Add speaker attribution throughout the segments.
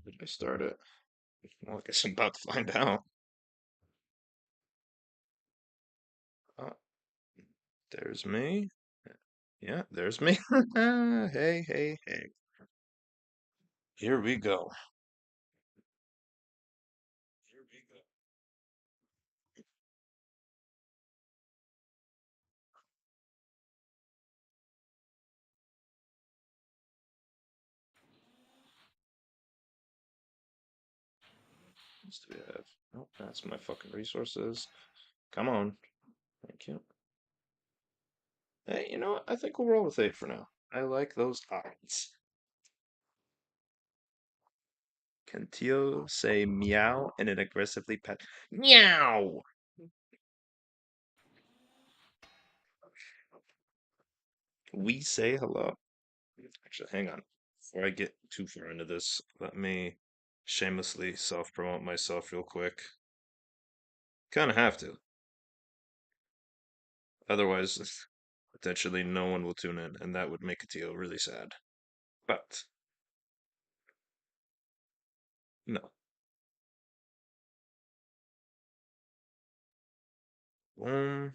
Speaker 1: Did I start it? Well, I guess I'm about to find out. Uh, there's me. Yeah, there's me. Hey, hey, hey. Here we go. Here we go. What do we have? Oh, that's my fucking resources. Come on. Thank you. Hey, you know what? I think we'll roll with 8 for now. I like those odds. Can Teo say meow and it aggressively pet? Meow! We say hello. Actually, hang on. Before I get too far into this, let me shamelessly self-promote myself real quick. Kind of have to. Otherwise, potentially no one will tune in, and that would make Teo really sad. But, no. Um,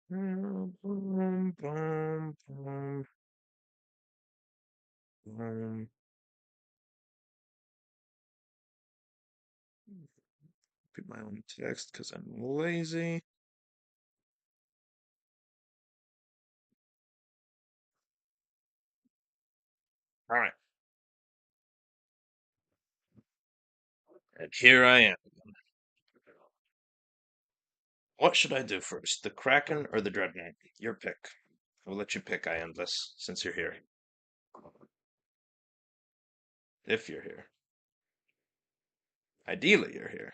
Speaker 1: boom, boom, boom, boom. Put my own text because I'm lazy. All right, and here I am. What should I do first, the Kraken or the Dreadnought? Your pick. I will let you pick, I Endless, since you're here. If you're here. Ideally, you're here.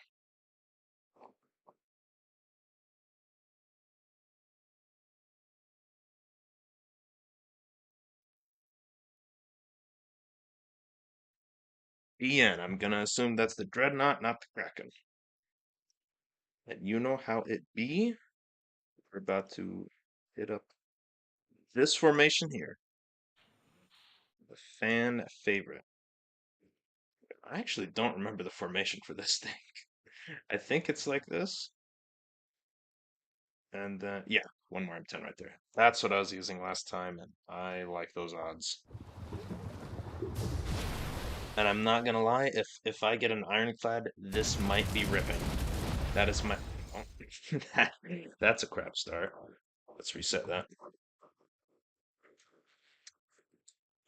Speaker 1: BN, I'm gonna assume that's the Dreadnought, not the Kraken. And you know how it be? We're about to hit up this formation here. The fan favorite. I actually don't remember the formation for this thing. I think it's like this. And yeah, one more M10 right there. That's what I was using last time, and I like those odds. And I'm not gonna lie, if I get an ironclad, this might be ripping. That is my. Oh, that's a crap start. Let's reset that.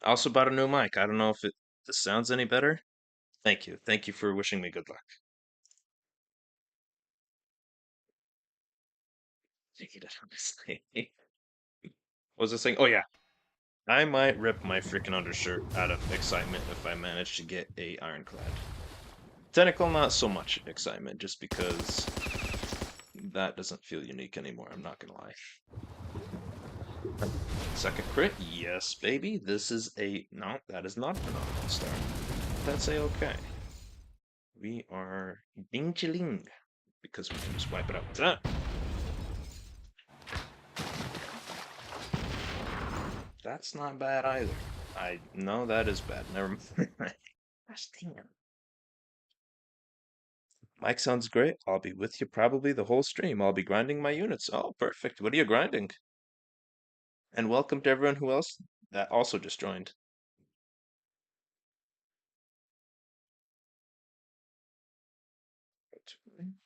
Speaker 1: I also bought a new mic. I don't know if this sounds any better. Thank you. Thank you for wishing me good luck. Hate it, honestly. What was this thing? Oh yeah. I might rip my freaking undershirt out of excitement if I manage to get a ironclad. Technical, not so much excitement, just because that doesn't feel unique anymore, I'm not gonna lie. Second crit, yes, baby. This is a no, that is not a phenomenal start. That's a okay. We are ding chiling because we can just wipe it out with that. That's not bad either. I no, that is bad. Never mind. Gosh damn. Mike sounds great. I'll be with you probably the whole stream. I'll be grinding my units. Oh, perfect. What are you grinding? And welcome to everyone who else that also just joined.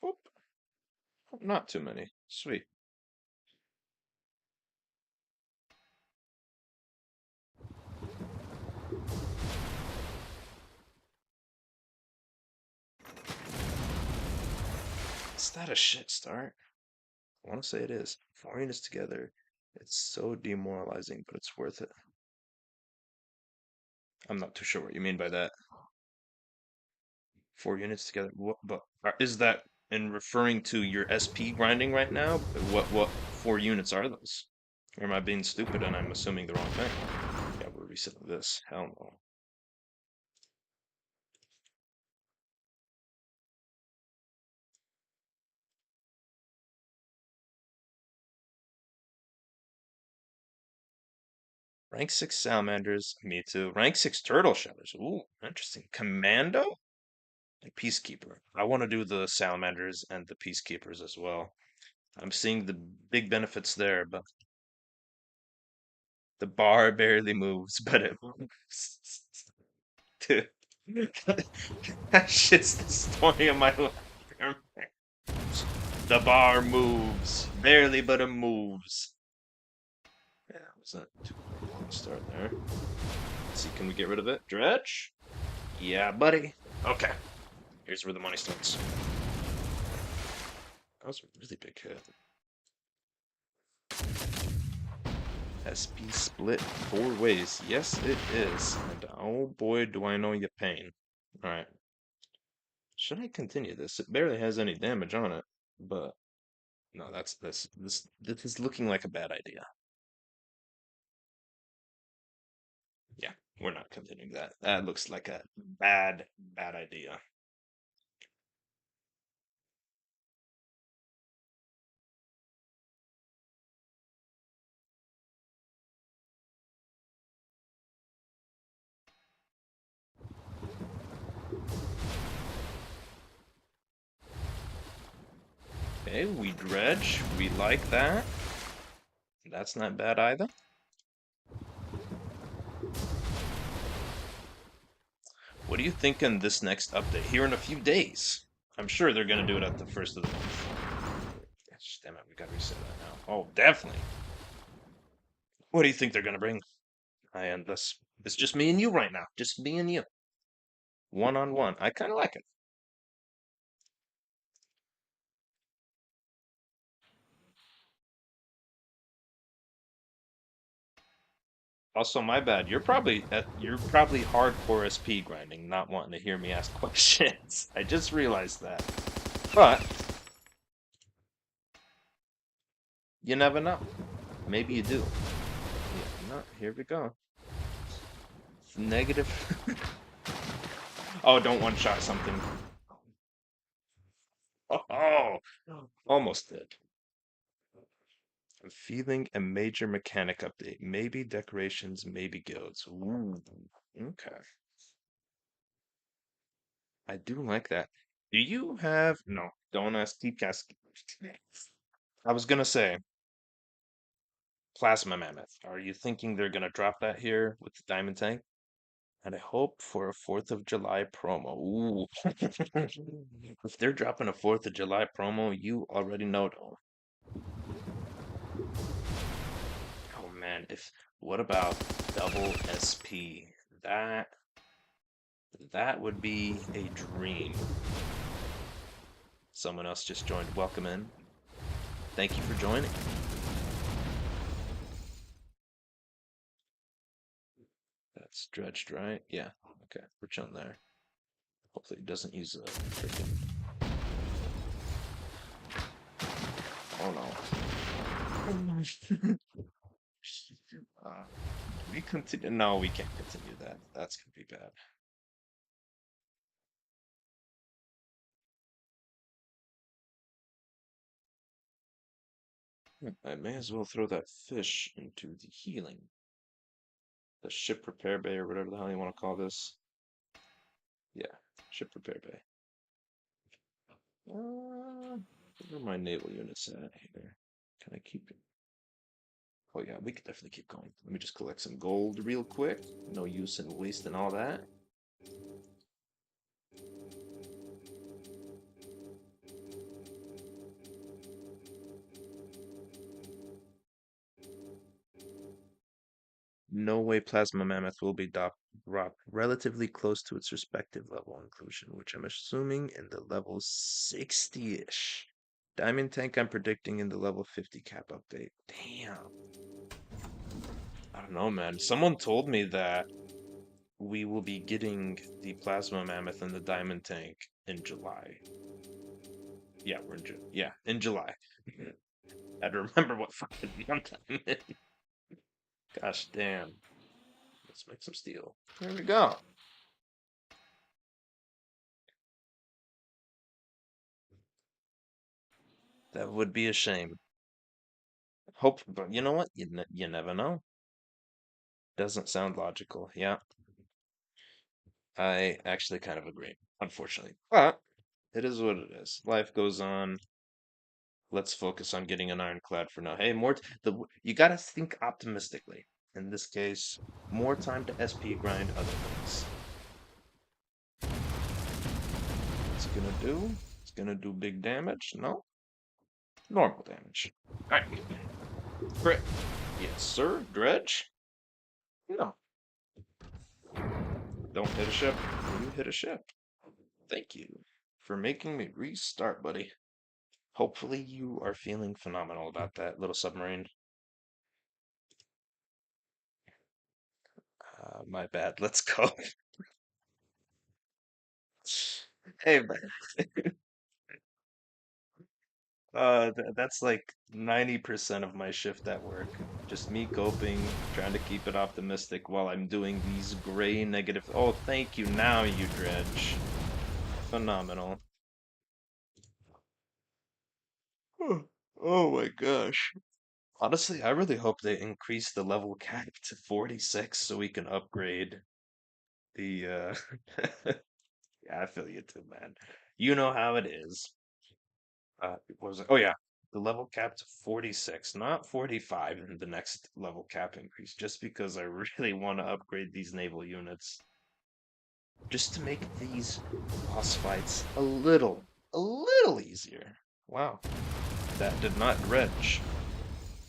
Speaker 1: Oop, not too many. Sweet. Is that a shit start? I want to say it is. 4 units together. It's so demoralizing, but it's worth it. I'm not too sure what you mean by that. 4 units together. What? But is that in referring to your SP grinding right now? What 4 units are those? Or am I being stupid and I'm assuming the wrong thing? Yeah, we're resetting this. Hell no. Rank 6 salamanders, me too. Rank 6 turtle shells. Ooh, interesting. Commando and Peacekeeper. I want to do the salamanders and the Peacekeepers as well. I'm seeing the big benefits there, but the bar barely moves, but it moves. Dude, that shit's the story of my life. The bar moves. Barely, but it moves. Yeah, it was not too long to start there. Let's see, can we get rid of it? Dredge? Yeah, buddy. Okay, here's where the money starts. That was a really big hit. SP split 4 ways. Yes, it is. And oh boy, do I know your pain. Alright. Should I continue this? It barely has any damage on it, but no, this is looking like a bad idea. Yeah, we're not continuing that. That looks like a bad idea. Okay, we dredge. We like that. That's not bad either. What are you thinking this next update? Here in a few days. I'm sure they're gonna do it at the first of the month. Gosh, damn it, we gotta reset that now. Oh, definitely. What do you think they're gonna bring? I end this. It's just me and you right now. Just me and you. One on one. I kind of like it. Also, my bad. You're probably hardcore SP grinding, not wanting to hear me ask questions. I just realized that. But you never know. Maybe you do. Yeah, no, here we go. Negative. Oh, don't one shot something. Oh, almost did. I'm feeling a major mechanic update. Maybe decorations, maybe guilds. Ooh, okay. I do like that. Do you have no? Don't ask. Keep asking. I was gonna say plasma mammoth. Are you thinking they're gonna drop that here with the diamond tank? And I hope for a 4th of July promo. Ooh. If they're dropping a 4th of July promo, you already know though. Oh man, if what about double SP? That that would be a dream. Someone else just joined. Welcome in. Thank you for joining. That's stretched, right? Yeah. Okay, we're chilling there. Hopefully it doesn't use a freaking. Oh no. uh, we continue. No, we can't continue that. That's gonna be bad. I may as well throw that fish into the healing. The ship repair bay or whatever the hell you want to call this. Yeah, ship repair bay. Where are my naval units at here? Can I keep it? Oh yeah, we could definitely keep going. Let me just collect some gold real quick. No use in wasting all that. No way Plasma Mammoth will be dropped relatively close to its respective level inclusion, which I'm assuming in the level 60-ish. Diamond Tank I'm predicting in the level 50 cap update. Damn. I don't know, man. Someone told me that we will be getting the Plasma Mammoth and the Diamond Tank in July. Yeah, we're in June. Yeah, in July. I had to remember what fucking month I'm in. Gosh damn. Let's make some steel. There we go. That would be a shame. Hope, but you know what? You never know. Doesn't sound logical. Yeah, I actually kind of agree, unfortunately. But it is what it is. Life goes on. Let's focus on getting an ironclad for now. Hey, you gotta think optimistically. In this case, more time to SP grind other things. What's it gonna do? It's gonna do big damage? No? Normal damage. Alright. Crit. Yes, sir. Dredge? No. Don't hit a ship. You hit a ship. Thank you for making me restart, buddy. Hopefully you are feeling phenomenal about that little submarine. My bad. Let's go. Hey, man. That's like 90% of my shift at work. Just me coping, trying to keep it optimistic while I'm doing these gray negative. Oh, thank you. Now you dredge. Phenomenal. Oh my gosh. Honestly, I really hope they increase the level cap to 46 so we can upgrade the Yeah, I feel you too, man. You know how it is. What was it? Oh yeah, the level cap to 46, not 45 in the next level cap increase, just because I really want to upgrade these naval units. Just to make these boss fights a little easier. Wow, that did not dredge.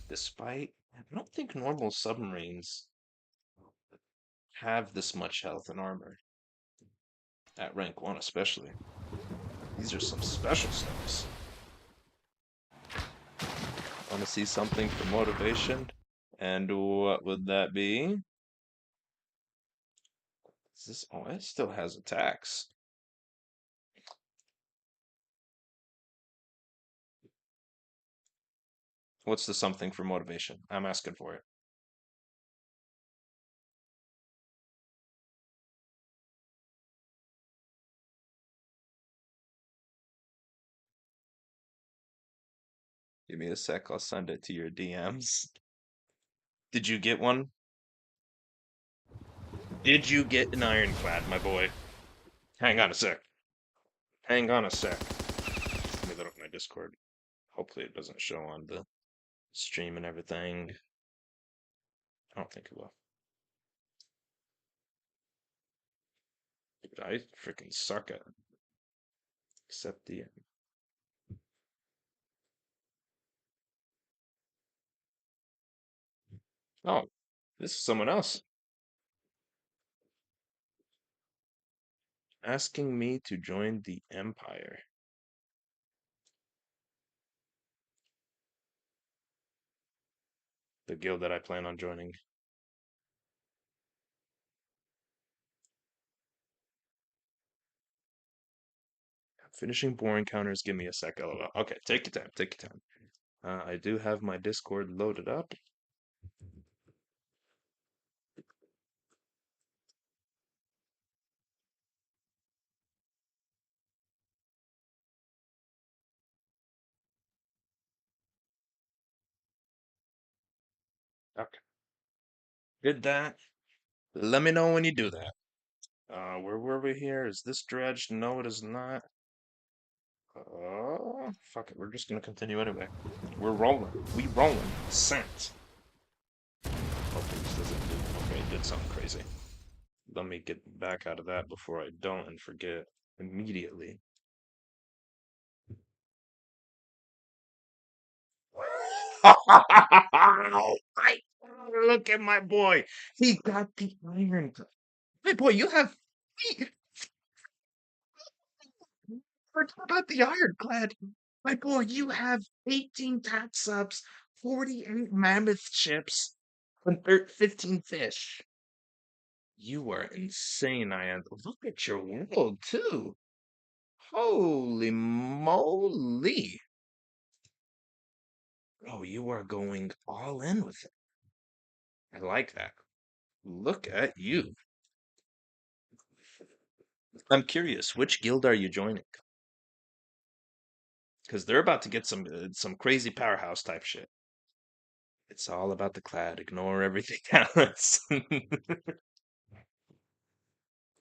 Speaker 1: Despite, I don't think normal submarines have this much health and armor. At rank 1 especially. These are some special subs. Want to see something for motivation? And what would that be? Is this? Oh, it still has attacks. What's the something for motivation? I'm asking for it. Give me a sec. I'll send it to your DMs. Did you get one? Did you get an ironclad, my boy? Hang on a sec. Hang on a sec. Let me load up my Discord. Hopefully it doesn't show on the stream and everything. I don't think it will. I freaking suck at it. Except the. Oh, this is someone else asking me to join the Empire. The guild that I plan on joining. Finishing boring counters. Give me a sec. LOL. Okay, take your time. Take your time. I do have my Discord loaded up. Okay. Did that. Let me know when you do that. Where were we here? Is this dredged? No, it is not. Fuck it. We're just gonna continue anyway. We're rolling. We rolling. Sent. Hopefully this doesn't do. Okay, it did something crazy. Let me get back out of that before I don't and forget immediately. I, look at my boy. He got the iron. My boy, you have. Forget about the ironclad. My boy, you have 18 tax subs, 48 mammoth ships, and 15 fish. You are insane, Ian. Look at your world, too. Holy moly. Oh, you are going all in with it. I like that. Look at you. I'm curious, which guild are you joining? Because they're about to get some crazy powerhouse type shit. It's all about the clad. Ignore everything else.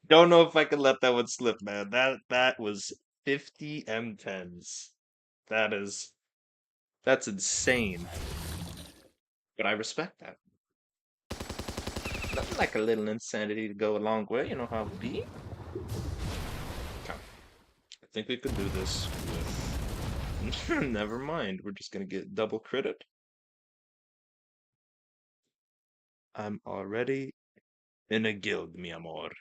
Speaker 1: Don't know if I can let that one slip, man. That was 50 M10s. That is that's insane. But I respect that. Nothing like a little insanity to go a long way. You know how it be? Okay. I think we could do this with. Never mind. We're just gonna get double credit. I'm already in a guild, mi amor.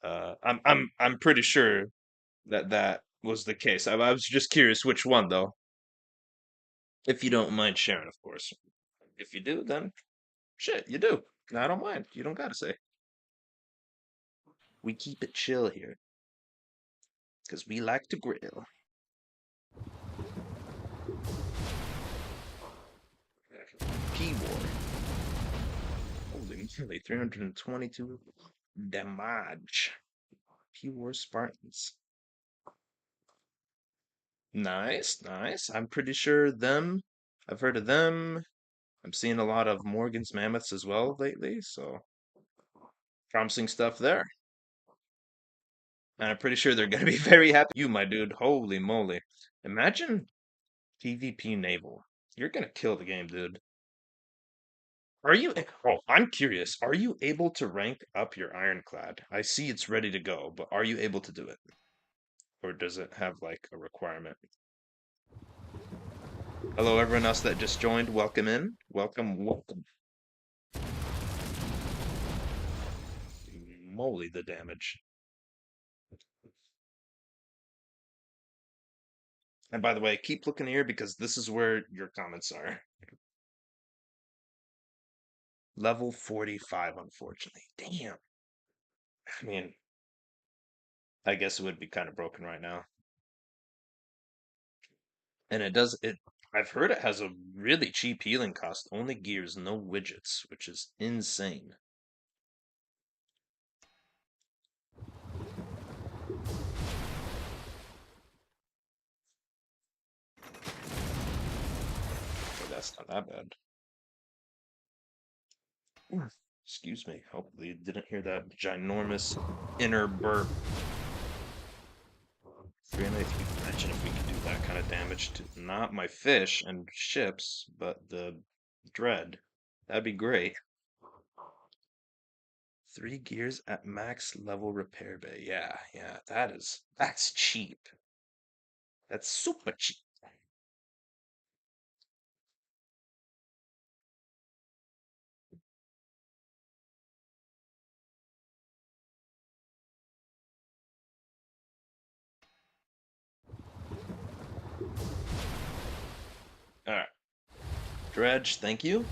Speaker 1: I'm pretty sure that that was the case. I was just curious which one though. If you don't mind sharing, of course. If you do, then shit, you do. I don't mind. You don't gotta say. We keep it chill here, because we like to grill. P-War. Holy moly, 322 damage. P-War Spartans. Nice, nice. I'm pretty sure them. I've heard of them. I'm seeing a lot of Morgan's Mammoths as well lately, so promising stuff there. And I'm pretty sure they're gonna be very happy. You, my dude, holy moly. Imagine PvP Naval. You're gonna kill the game, dude. Are you? Oh, I'm curious. Are you able to rank up your Ironclad? I see it's ready to go, but are you able to do it? Or does it have like a requirement? Hello, everyone else that just joined. Welcome in. Welcome, welcome. Moly, the damage. And by the way, keep looking here because this is where your comments are. Level 45, unfortunately. Damn. I mean, I guess it would be kind of broken right now. And it does it I've heard it has a really cheap healing cost, only gears, no widgets, which is insane. But that's not that bad. Ooh, excuse me. Hopefully you didn't hear that ginormous inner burp. 393. Imagine if we could do that kind of damage to not my fish and ships, but the dread. That'd be great. 3 gears at max level repair bay. Yeah, yeah, that's cheap. That's super cheap. Alright. Dredge, thank you.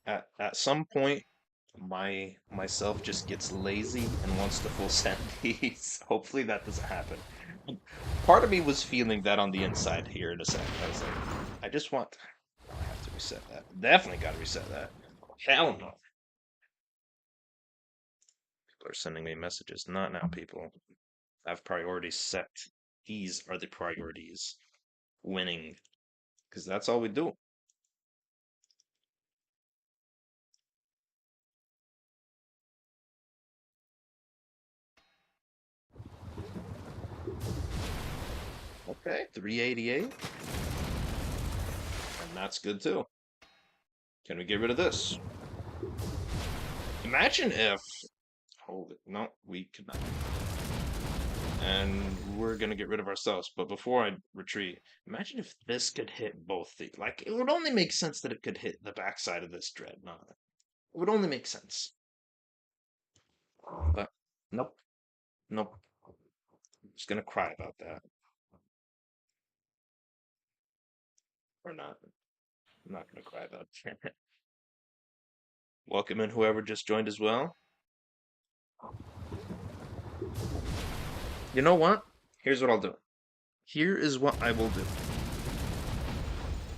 Speaker 1: At some point, myself just gets lazy and wants to full send these. Hopefully that doesn't happen. Part of me was feeling that on the inside here in a second. I was like, I just want. I have to reset that. Definitely got to reset that. Hell no. People are sending me messages. Not now, people. I have priorities set. These are the priorities. Winning. Because that's all we do. Okay, 388. And that's good too. Can we get rid of this? Imagine if. Hold it. No, we cannot. And we're gonna get rid of ourselves. But before I retreat, imagine if this could hit both the. Like, it would only make sense that it could hit the backside of this dreadnought. It would only make sense. But nope. Nope. I'm just gonna cry about that. Or not. I'm not gonna cry about it. Welcome in whoever just joined as well. You know what? Here's what I'll do. Here is what I will do.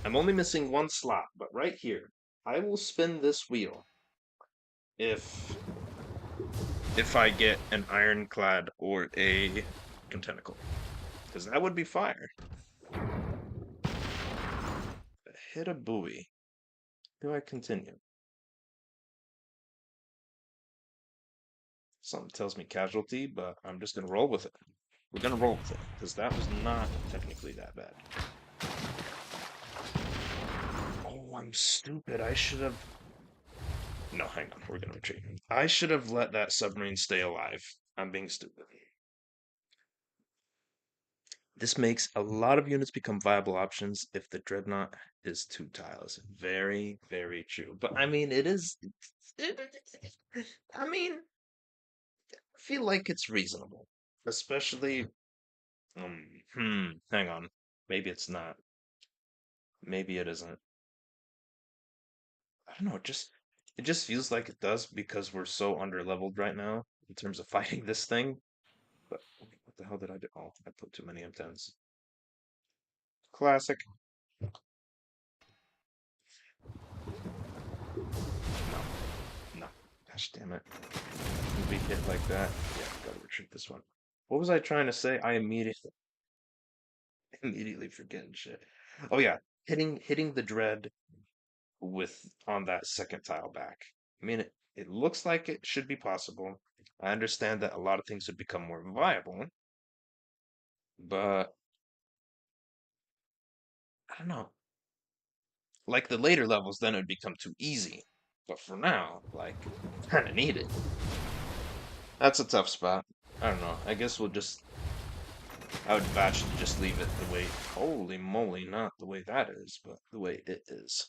Speaker 1: I'm only missing one slot, but right here, I will spin this wheel if I get an ironclad or a contentacle. Because that would be fire. hit a buoy. Do I continue? Something tells me casualty, but I'm just gonna roll with it. We're gonna roll with it, because that was not technically that bad. Oh, I'm stupid. I should have... No, hang on. We're gonna retreat. I should have let that submarine stay alive. I'm being stupid. This makes a lot of units become viable options if the dreadnought is 2 tiles. Very, very true. But I mean, it is. I mean, I feel like it's reasonable, especially. Hang on. Maybe it's not. Maybe it isn't. I don't know. It just feels like it does because we're so underleveled right now in terms of fighting this thing. But what the hell did I do? Oh, I put too many M10s. Classic. No, no. Gosh damn it. Be hit like that. Yeah, gotta retreat this one. What was I trying to say? I immediately forgetting shit. Oh yeah, hitting the dread with on that second tile back. I mean, it looks like it should be possible. I understand that a lot of things would become more viable, but I don't know. Like the later levels, then it would become too easy. But for now, like, kind of need it. That's a tough spot. I don't know. I guess we'll just I would advise you to just leave it the way, holy moly, not the way that is, but the way it is.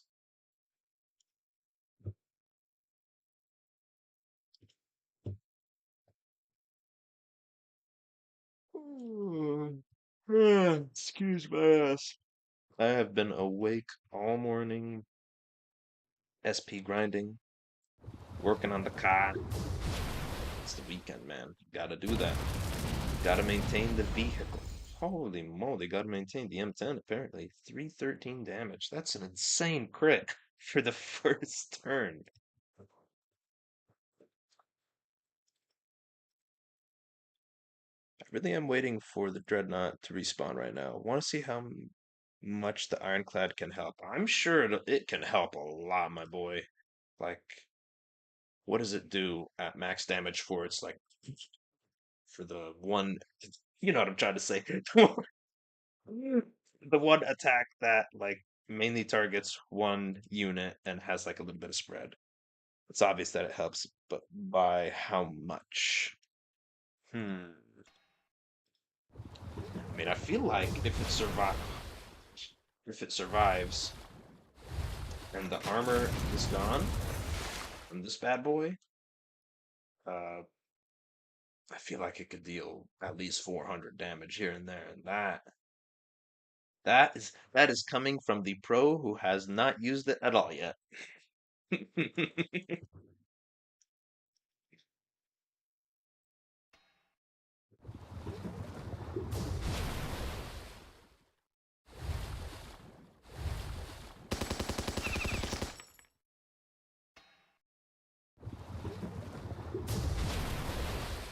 Speaker 1: Excuse my ass. I have been awake all morning, SP grinding, working on the car. It's the weekend, man. Gotta do that. Gotta maintain the vehicle. Holy moly, gotta maintain the M10, apparently. 313 damage. That's an insane crit for the first turn. I really am waiting for the Dreadnought to respawn right now. Want to see how much the Ironclad can help. I'm sure it can help a lot, my boy. Like, what does it do at max damage for its, like, for the one, you know what I'm trying to say. The one attack that, like, mainly targets one unit and has, like, a little bit of spread. It's obvious that it helps, but by how much? Hmm. I mean, I feel like if it survives and the armor is gone from this bad boy, uh, I feel like it could deal at least 400 damage here and there, and that is coming from the pro who has not used it at all yet.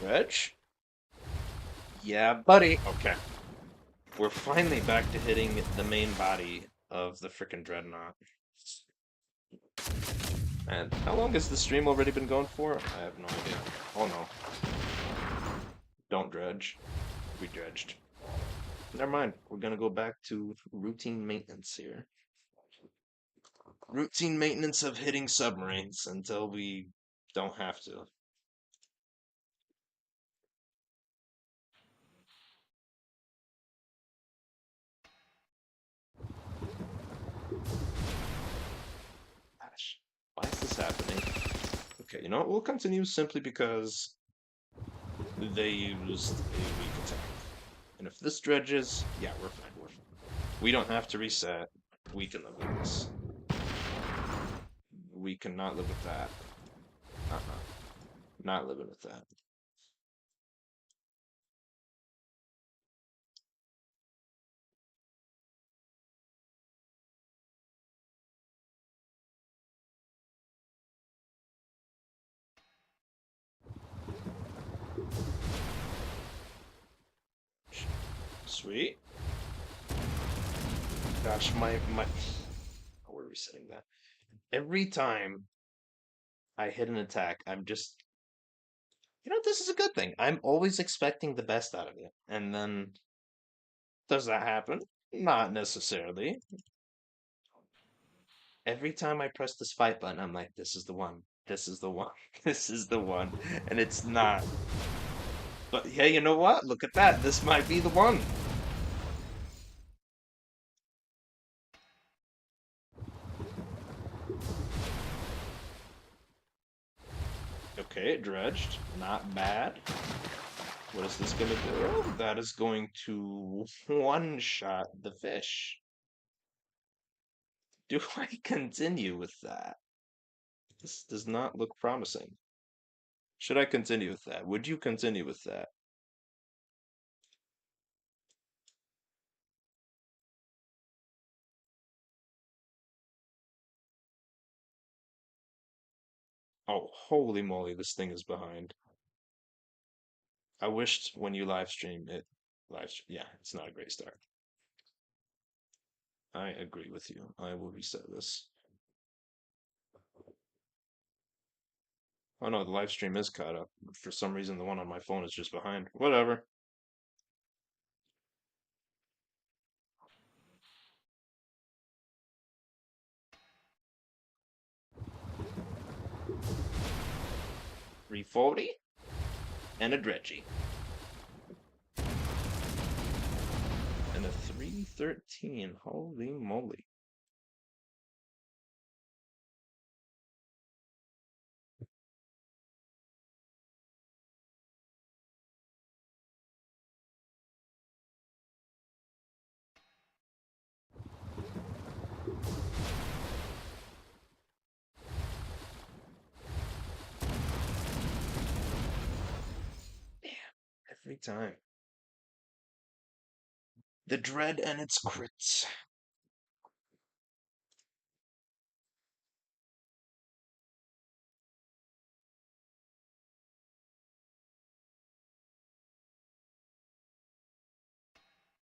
Speaker 1: Reg? Yeah, buddy. Okay, we're finally back to hitting the main body of the frickin' dreadnought. And how long has the stream already been going for? I have no idea. Oh no. Don't dredge. We dredged. Never mind. We're gonna go back to routine maintenance here. Routine maintenance of hitting submarines until we don't have to. Gosh, why is this happening? Okay, you know what? We'll continue simply because they used a weak attack. And if this dredges, yeah, we're fine. We're fine. We don't have to reset. We can live with this. We cannot live with that. Uh-uh. Not living with that. Sweet. Gosh, my Every time I hit an attack, I'm just, this is a good thing. I'm always expecting the best out of it. And then, does that happen? Not necessarily. Every time I press this fight button, I'm like, this is the one. This is the one. This is the one. And it's not. But hey, you know what? Look at that. This might be the one. Okay, it dredged. Not bad. What is this gonna do? That is going to one-shot the fish. Do I continue with that? This does not look promising. Should I continue with that? Would you continue with that? Oh, holy moly, this thing is behind. I wished when you live stream it, yeah, it's not a great start. I agree with you. I will reset this. Oh no, the live stream is caught up. For some reason, the one on my phone is just behind. Whatever. .340 and a dredgy. And a 313. Holy moly. Every time. The dread and its crits.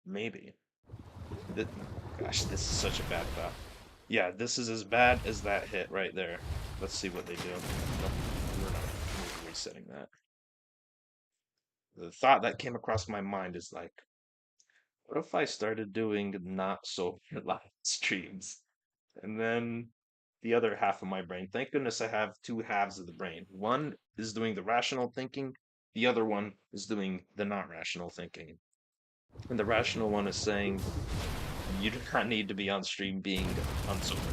Speaker 1: Maybe. Th- Gosh, this is such a bad thought. Yeah, this is as bad as that hit right there. Let's see what they do. Nope, we're not. We're resetting that. The thought that came across my mind is like, what if I started doing not so live streams? And then the other half of my brain, thank goodness I have two halves of the brain. One is doing the rational thinking, the other one is doing the not rational thinking. And the rational one is saying, you do not need to be on stream being unsober.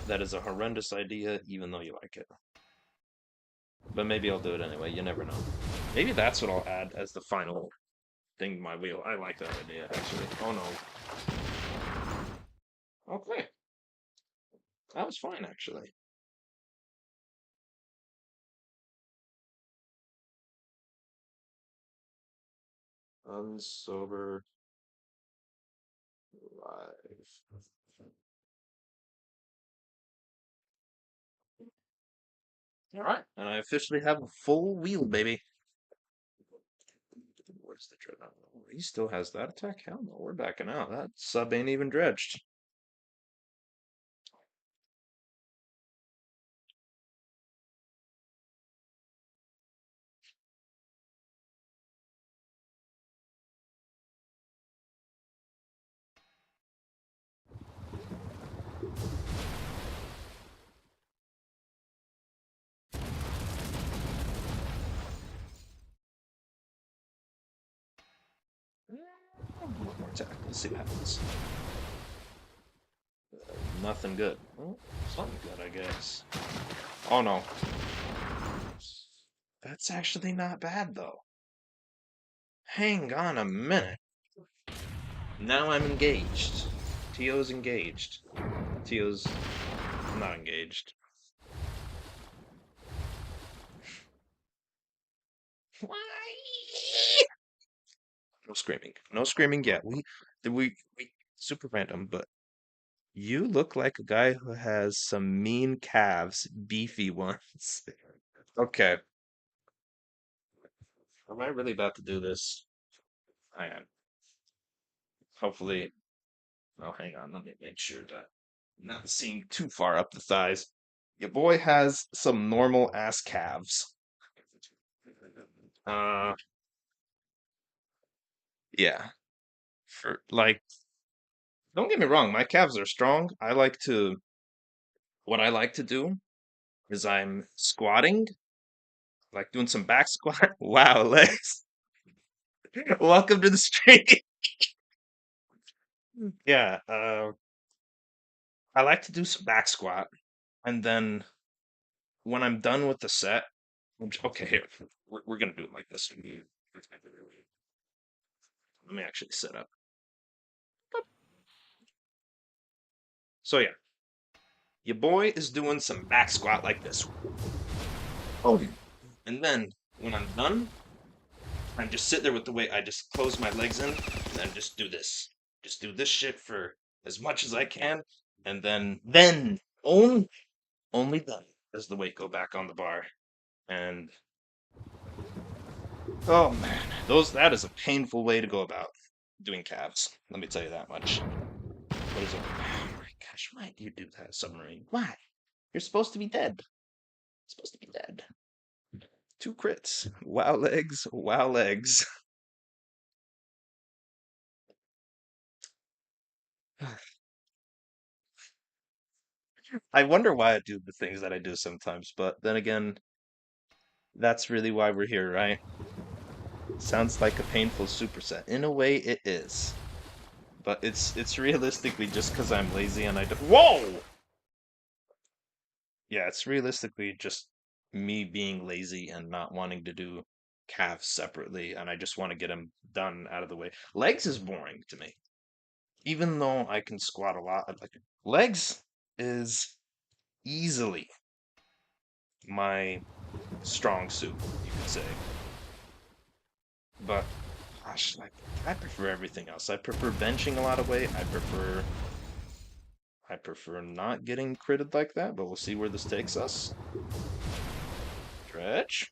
Speaker 1: That is a horrendous idea, even though you like it. But maybe I'll do it anyway, you never know. Maybe that's what I'll add as the final thing to my wheel. I like that idea, actually. Oh no. Okay. That was fine, actually. Unsober live. All right, and I officially have a full wheel, baby. Where's the dreadnought? Oh, he still has that attack? Hell no, we're backing out. That sub ain't even dredged. One more attack. Let's see what happens. Nothing good. Well, something good, I guess. Oh no. That's actually not bad, though. Hang on a minute. Now I'm engaged. Teo's engaged. Teo's not engaged. Why? No screaming. No screaming yet. We super random, but you look like a guy who has some mean calves, beefy ones. Okay. Am I really about to do this? I am. Hopefully. Oh, hang on. Let me make sure that. Not seeing too far up the thighs. Your boy has some normal ass calves. Uh, yeah. For like, don't get me wrong, my calves are strong. What I like to do is I'm squatting, like doing some back squat. Wow, legs. Welcome to the stream. Yeah, I like to do some back squat, and then when I'm done with the set, okay, here we're gonna do it like this. Let me actually set up. So yeah, your boy is doing some back squat like this. Oh, and then when I'm done, I just sit there with the weight. I just close my legs in and then just do this. Just do this shit for as much as I can, and then only then does the weight go back on the bar. And oh man, that is a painful way to go about doing calves. Let me tell you that much. What is it? Oh my gosh, why do you do that, submarine? Why? You're supposed to be dead. Supposed to be dead. Two crits. Wow legs. Wow legs. I wonder why I do the things that I do sometimes, but then again, that's really why we're here, right? Sounds like a painful superset. In a way, it is. But it's realistically just because I'm lazy and I do. Whoa! Yeah, it's realistically just me being lazy and not wanting to do calves separately, and I just want to get them done out of the way. Legs is boring to me, even though I can squat a lot. Like legs is easily my strong suit, you could say. But gosh, like I prefer everything else. I prefer benching a lot of weight. I prefer not getting critted like that, but we'll see where this takes us. Stretch.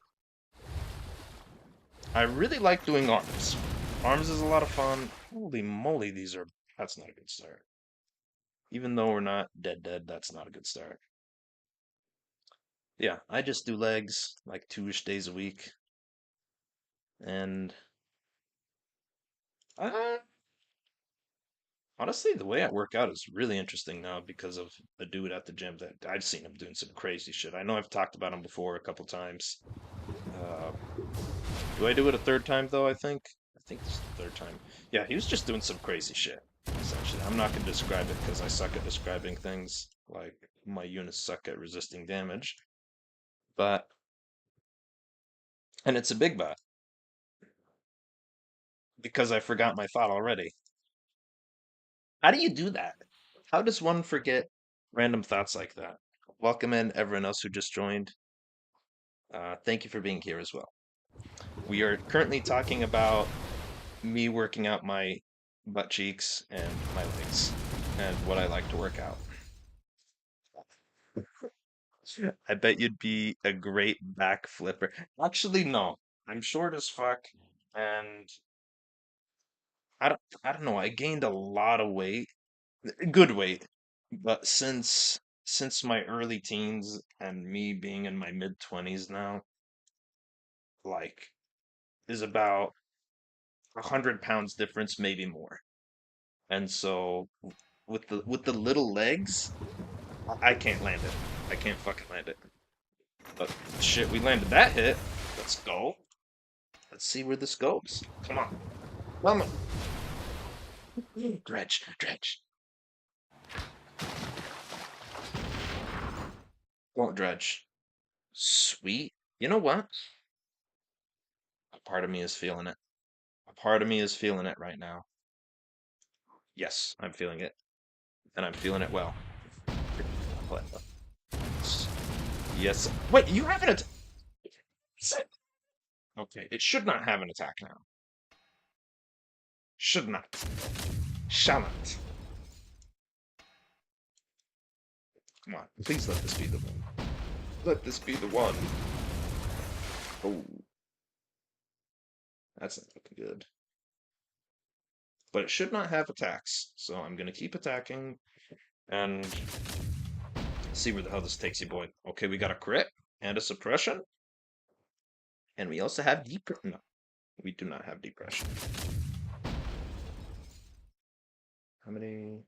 Speaker 1: I really like doing arms. Arms is a lot of fun. Holy moly, that's not a good start. Even though we're not dead, that's not a good start. Yeah, I just do legs like 2-ish days a week. And uh, honestly, the way I work out is really interesting now because of a dude at the gym that I've seen him doing some crazy shit. I know I've talked about him before a couple times. Uh, do I do it a third time though? I think this is the third time. Yeah, he was just doing some crazy shit. Essentially, I'm not gonna describe it because I suck at describing things. Like my units suck at resisting damage. But and it's a big but because I forgot my thought already. How do you do that? How does one forget random thoughts like that? Welcome in everyone else who just joined. Thank you for being here as well. We are currently talking about me working out my butt cheeks and my legs and what I like to work out. I bet you'd be a great back flipper. Actually, no. I'm short as fuck and I don't know, I gained a lot of weight, good weight, but since my early teens and me being in my mid 20s now, like is about 100 pounds difference, maybe more. And so with the little legs, I can't land it. I can't fucking land it. But shit, we landed that hit. Let's go. Let's see where this goes. Come on. Come on. Dredge, dredge. Won't dredge. Sweet. You know what? A part of me is feeling it. A part of me is feeling it right now. Yes, I'm feeling it. And I'm feeling it well. Yes. Wait, you have an attack. Okay, it should not have an attack now. Should not. Shall not. Come on, please let this be the one. Let this be the one. Oh, that's not looking good. But it should not have attacks, so I'm going to keep attacking. and see where the hell this takes you, boy. Okay, we got a crit and a suppression, and we also have depression. No, we do not have depression. How many?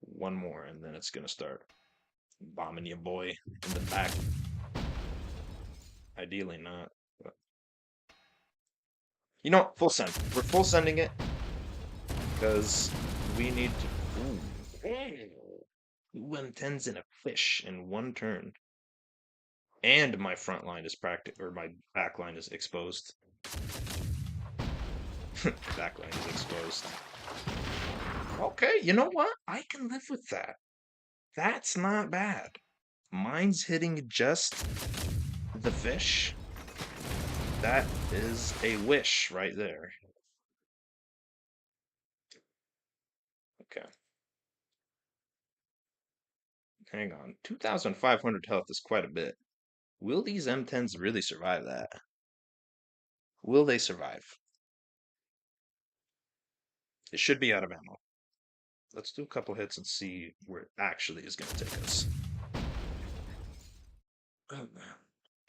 Speaker 1: One more, and then it's gonna start bombing you, boy, in the back. Ideally not, but you know, full send. We're full sending it because we need to. Ooh, two M10s and a fish in one turn, and my front line is or my back line is exposed. Back line is exposed. Okay, you know what? I can live with that. That's not bad. Mine's hitting just the fish. That is a wish right there. Okay, hang on. 2,500 health is quite a bit. Will these M10s really survive that? Will they survive? It should be out of ammo. Let's do a couple hits and see where it actually is going to take us. Oh,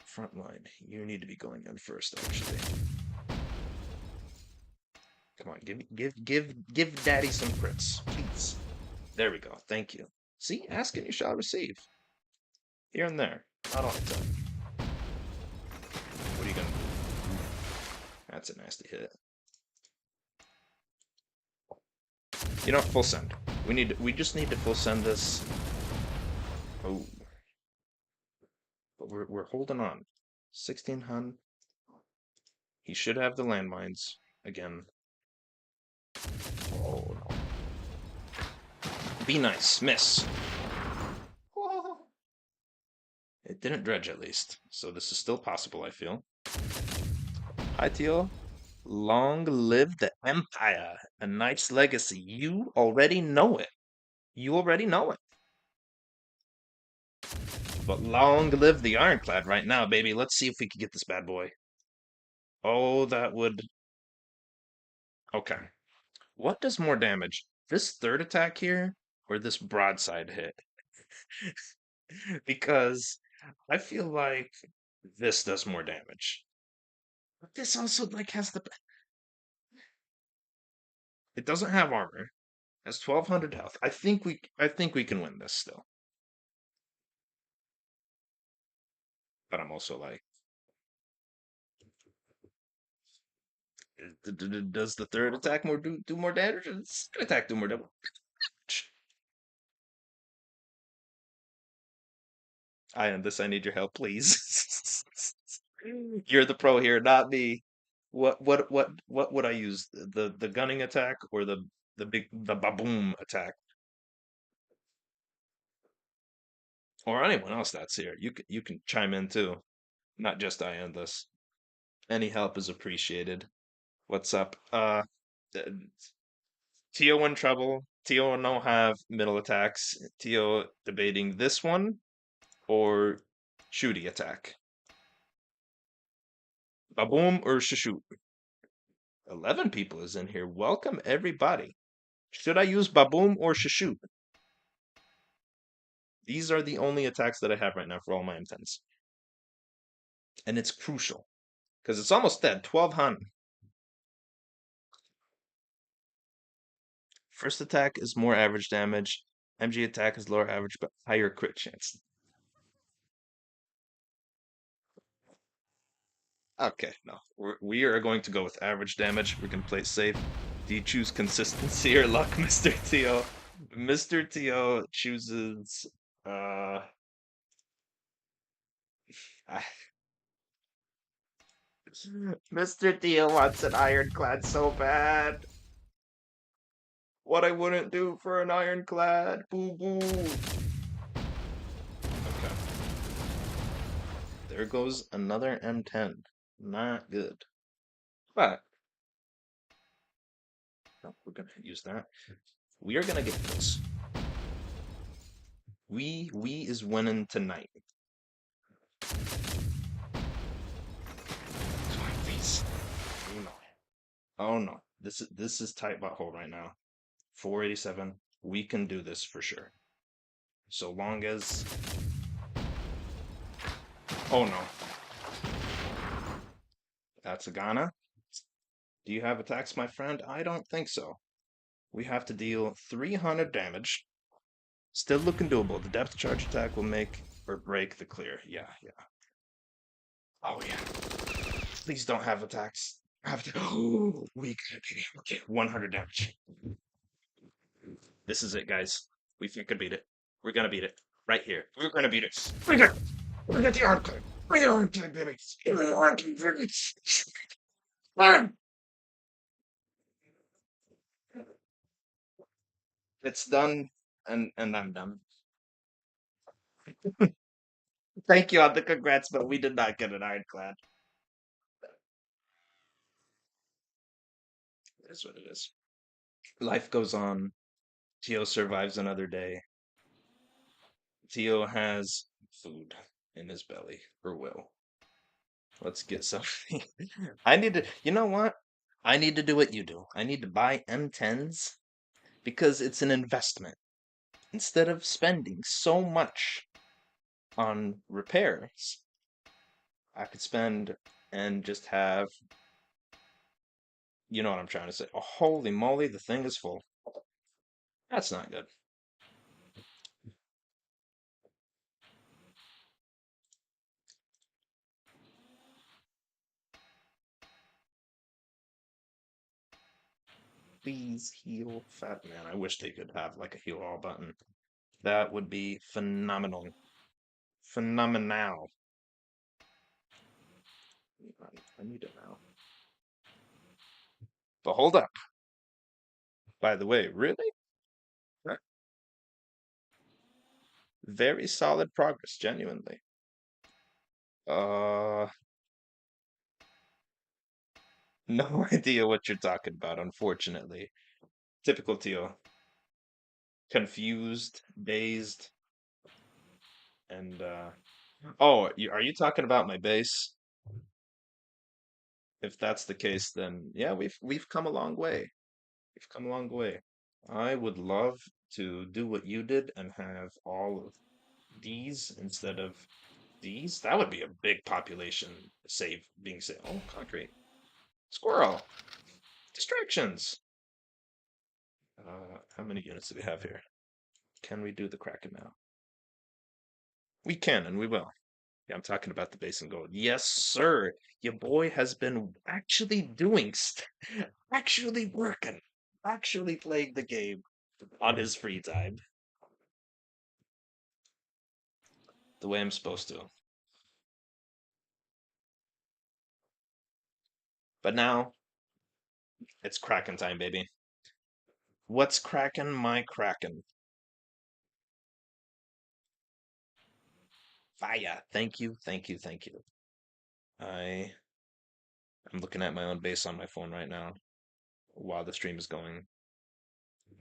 Speaker 1: front line. You need to be going in first, actually. Come on, give Daddy some crits, please. There we go. Thank you. See, ask and you shall receive. Here and there, not all the time. What are you gonna do? That's a nasty hit. You know, full send. We just need to full send this. Oh, but we're holding on. 1600. He should have the landmines again. Oh no. Be nice, miss. It didn't dredge at least, so this is still possible, I feel. Hi, Teal. Long live the Empire, a knight's legacy. You already know it. You already know it. But long live the Ironclad right now, baby. Let's see if we can get this bad boy. Oh, that would... Okay. What does more damage? This third attack here, or this broadside hit? Because I feel like this does more damage. But this also like has the... It doesn't have armor. Has 1,200 health. I think we can win this still. But I'm also like, does the third attack do more damage? Does the second attack do more damage? I am this. I need your help, please. You're the pro here, not me. What would I use? The gunning attack or the baboom attack? Or anyone else that's here. You can chime in too. Not just I am this. Any help is appreciated. What's up? Teo in trouble. Teo no have middle attacks. Teo debating this one or shooty attack. Baboom or shoot. 11 people is in here. Welcome everybody. Should I use Baboom or shoot? These are the only attacks that I have right now for all my M10s. And it's crucial. Because it's almost dead. 1200. First attack is more average damage. MG attack is lower average but higher crit chance. Okay, no. We are going to go with average damage. We're going to play safe. Do you choose consistency or luck, Mr. Teo? Mr. Teo chooses... Uh... Mr. Teo wants an ironclad so bad. What I wouldn't do for an ironclad. Boo boo. Okay. There goes another M10. Not good. But no, we're gonna use that. We are gonna get this. We is winning tonight. Please. Oh no. Oh no. This is tight butthole right now. 487. We can do this for sure. So long as... Oh no. That's a Ghana. Do you have attacks, my friend? I don't think so. We have to deal 300 damage. Still looking doable. The depth charge attack will make or break the clear. Yeah, yeah. Oh yeah. Please don't have attacks. Have to. Oh, we could be okay. 100 damage. This is it, guys. We can beat it. We're gonna beat it right here. We're gonna beat it. We got the arm card. Bring the arm card, baby. Give me the arm card, baby. Arm. It's done, and I'm done. Thank you on the congrats, but we did not get an ironclad. It is what it is. Life goes on. Teo survives another day. Teo has food in his belly, or will. Let's get something. I need to, you know what? I need to do what you do. I need to buy M10s because it's an investment. Instead of spending so much on repairs, I could spend and just have, you know what I'm trying to say. Oh, holy moly, the thing is full. That's not good. Please heal fat man. I wish they could have like a heal all button. That would be phenomenal. Phenomenal. I need it now. But hold up. By the way, really? Right. Very solid progress, genuinely. Uh, no idea what you're talking about, unfortunately. Typical Teal. Confused, dazed, and oh, are you talking about my base? If that's the case, then yeah, we've come a long way. We've come a long way. I would love to do what you did and have all of these instead of these. That would be a big population being saved. Oh, concrete. Squirrel. Distractions. How many units do we have here? Can we do the Kraken now? We can, and we will. Yeah, I'm talking about the base and gold. Yes, sir. Your boy has been actually doing, actually working, actually playing the game on his free time the way I'm supposed to. But now it's Kraken time, baby. What's Kraken? My Kraken. Fire. Thank you, thank you, thank you. I am looking at my own base on my phone right now while the stream is going.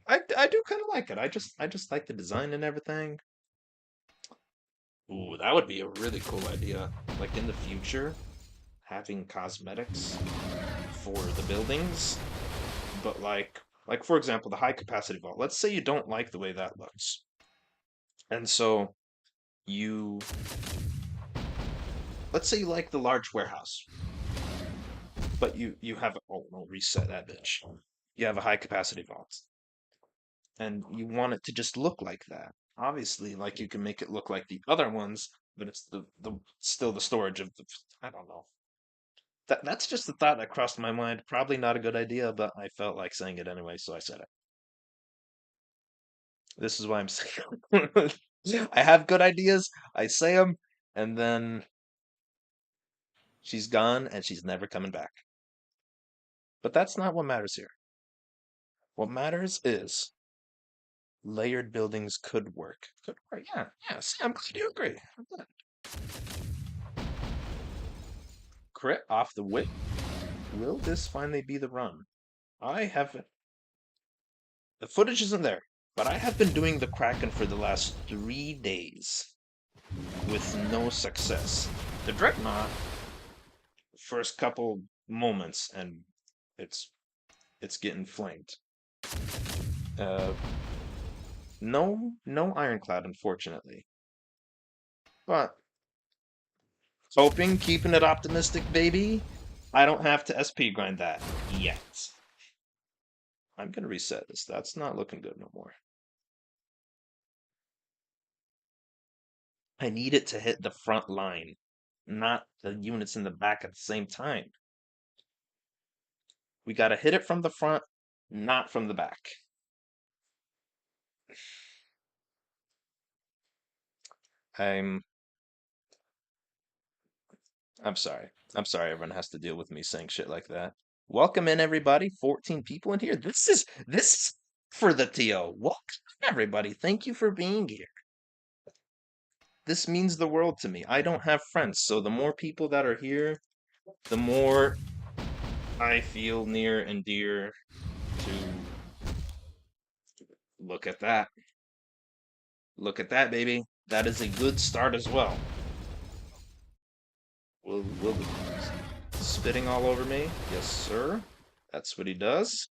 Speaker 1: I do kind of like it. I just like the design and everything. Ooh, that would be a really cool idea. Like in the future, having cosmetics for the buildings, but like for example, the high capacity vault. Let's say you don't like the way that looks. And so you let's say you like the large warehouse, but you have oh no, reset that bitch. You have a high capacity vault and you want it to just look like that. Obviously, like you can make it look like the other ones, but it's the still the storage of the I don't know. That's just the thought that crossed my mind. Probably not a good idea, but I felt like saying it anyway, so I said it. This is why I'm saying I have good ideas, I say them, and then she's gone and she's never coming back. But that's not what matters here. What matters is layered buildings could work. Could work, yeah, yeah. See, I'm glad you agree. Crit off the whip. Will this finally be the run? I have the footage isn't there, but I have been doing the Kraken for the last 3 days with no success. The Dreadnought, first couple moments, and it's it's getting flanked. Uh, No ironclad, unfortunately. But hoping, keeping it optimistic, baby. I don't have to SP grind that yet. I'm gonna reset this. That's not looking good no more. I need it to hit the front line, not the units in the back at the same time. We gotta hit it from the front, not from the back. I'm I'm sorry. I'm sorry everyone has to deal with me saying shit like that. Welcome in everybody. 14 people in here. This is for the TO. Welcome everybody. Thank you for being here. This means the world to me. I don't have friends, so the more people that are here, the more I feel near and dear to look at that. Look at that, baby. That is a good start as well. Will spitting all over me? Yes, sir. That's what he does.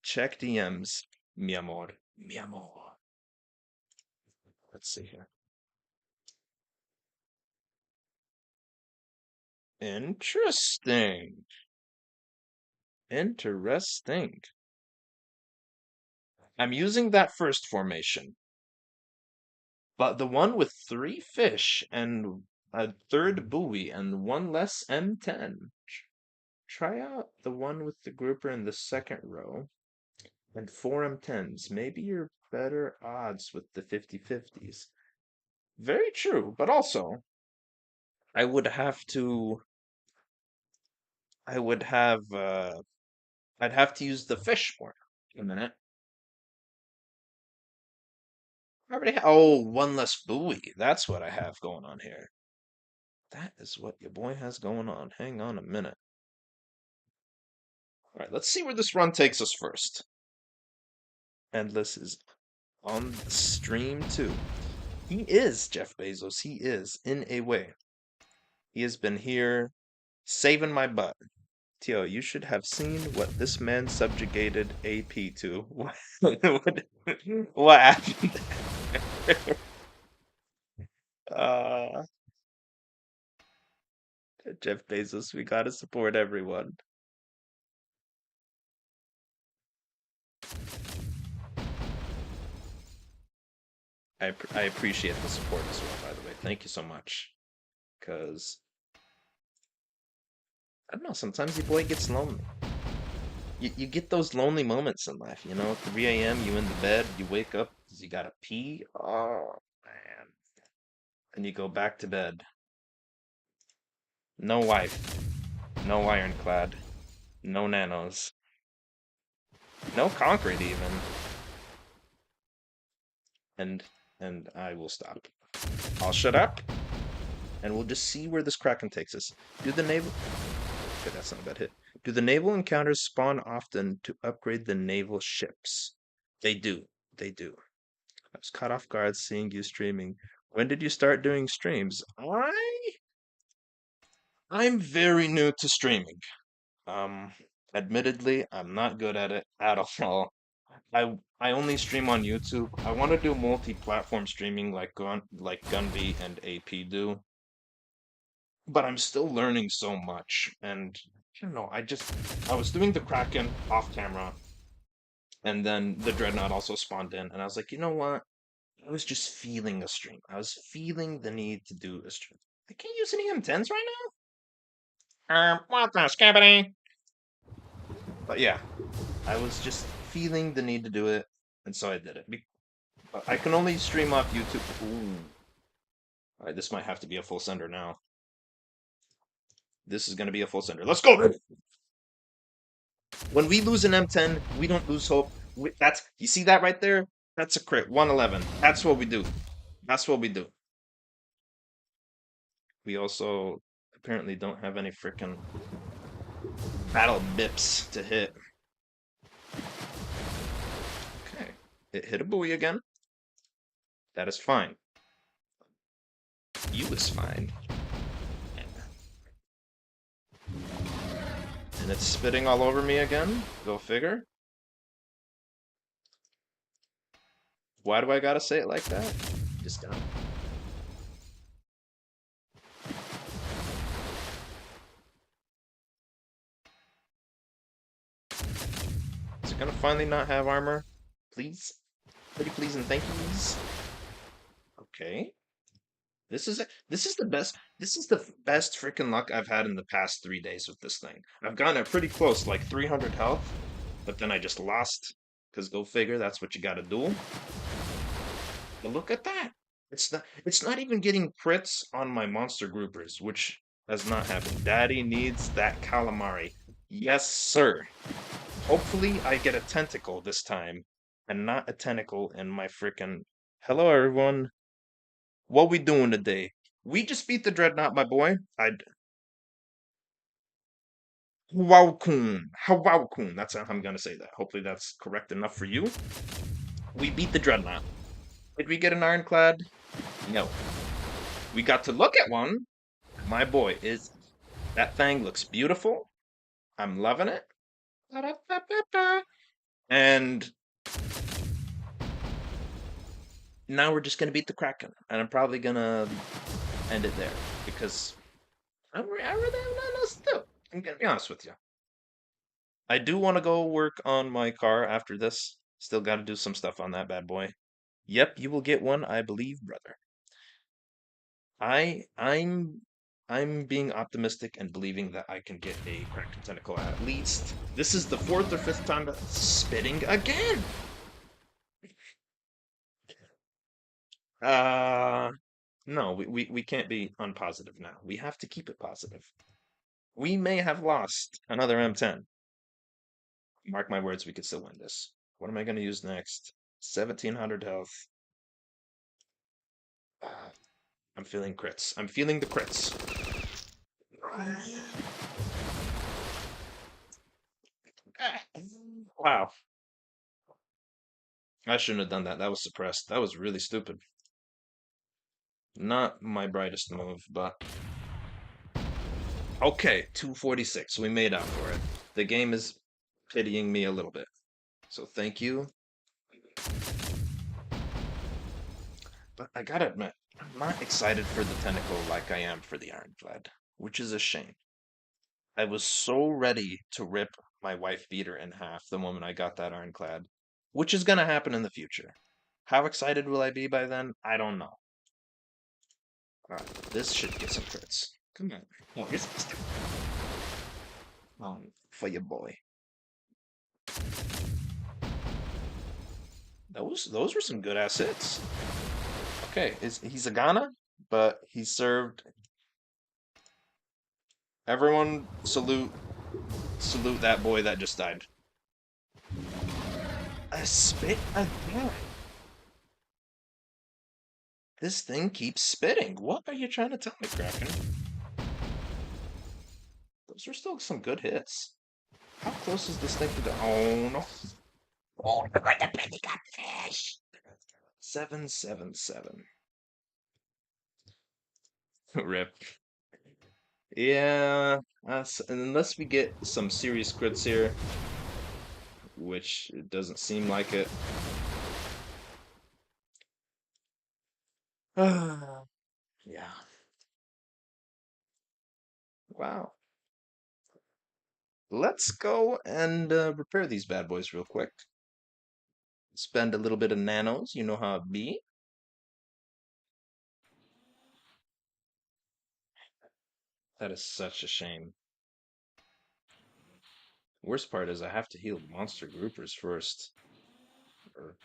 Speaker 1: Check DMs, mi amor, mi amor. Let's see here. Interesting. Interesting. I'm using that first formation, but the one with 3 fish and a third buoy and one less M10. Try out the one with the grouper in the second row and 4 M10s. Maybe you're better odds with the 50-50s. Very true, but also I would have to I would have I'd have to use the fish more. A minute. I already oh, one less buoy. That's what I have going on here. That is what your boy has going on. Hang on a minute. All right, let's see where this run takes us first. Endless is on the stream too. He is Jeff Bezos. He is, in a way. He has been here saving my butt. Teo, you should have seen what this man subjugated AP to. What happened? uh, Jeff Bezos, we gotta support everyone. I appreciate the support as well, by the way. Thank you so much. Because, I don't know, sometimes your boy gets lonely. You get those lonely moments in life, 3 a.m., you in the bed, you wake up because you gotta pee. Oh, man. And you go back to bed. No wife, no ironclad, no nanos, no concrete even. And and I will stop. I'll shut up, and we'll just see where this kraken takes us. Do the naval... Okay, that's not a bad hit. Do the naval encounters spawn often to upgrade the naval ships? They do. They do. I was caught off guard seeing you streaming. When did you start doing streams? I'm very new to streaming. Um, Admittedly, I'm not good at it at all. I only stream on YouTube. I want to do multi-platform streaming like Gunby and AP do, but I'm still learning so much. And I don't know, I was doing the Kraken off camera, and then the Dreadnought also spawned in, and I was like, you know what? I was just feeling a stream. I was feeling the need to do a stream. I can't use any M10s right now. What the scabbity? But yeah, I was just feeling the need to do it, and so I did it. I can only stream off YouTube. Ooh. All right, this might have to be a full sender now. This is going to be a full sender. Let's go! When we lose an M10, we don't lose hope. You see that right there? That's a crit. 111. That's what we do. That's what we do. We also apparently don't have any freaking battle bips to hit. Okay. It hit a buoy again. That is fine. You is fine. And it's spitting all over me again. Go figure. Why do I gotta say it like that? Just gotta. Is it gonna finally not have armor? Please? Pretty please and thank yous. Okay. This is the best. This is the best freaking luck I've had in the past 3 days with this thing. I've gotten it pretty close, like 300 health, but then I just lost. Cause go figure, that's what you gotta do. But look at that. It's not even getting crits on my monster groupers, which has not happened. Daddy needs that calamari. Yes, sir. Hopefully I get a tentacle this time and not a tentacle in my freaking. Hello everyone. What we doing today? We just beat the dreadnought, my boy. Hawakun. Hawakun. That's how I'm gonna say that. Hopefully that's correct enough for you. We beat the dreadnought. Did we get an ironclad? No. We got to look at one. My boy, is that thing looks beautiful. I'm loving it. And now we're just gonna beat the Kraken, and I'm probably gonna end it there because I really have nothing else to do. I'm gonna be honest with you. I do want to go work on my car after this. Still got to do some stuff on that bad boy. Yep, you will get one, I believe, brother. I I'm I'm being optimistic and believing that I can get a Kraken tentacle at least. This is the fourth or fifth time that's spitting again. Uh no, we can't be unpositive now. We have to keep it positive. We may have lost another M10. Mark my words, we could still win this. What am I going to use next? 1700 health. Ah, I'm feeling crits. I'm feeling the crits. Ah, wow. I shouldn't have done that. That was suppressed. That was really stupid. Not my brightest move, but okay, 246. We made up for it. The game is pitying me a little bit. So thank you. But I gotta admit, I'm not excited for the tentacle like I am for the ironclad, which is a shame. I was so ready to rip my wife beater in half the moment I got that ironclad, which is gonna happen in the future. How excited will I be by then? I don't know. Alright, this should get some crits. Come on. Oh, here's for your boy. Those were some good ass hits. Okay, he's a Ghana, but he served. Everyone salute that boy that just died. A spit again. This thing keeps spitting. What are you trying to tell me, Kraken? Those are still some good hits. How close is this thing to the? Oh no! Oh, the penny got fish. 777. Rip. Yeah, unless we get some serious crits here, which it doesn't seem like it. Yeah. Wow. Let's go and repair these bad boys real quick. Spend a little bit of nanos. You know how it be. That is such a shame. Worst part is I have to heal monster groupers first. Or,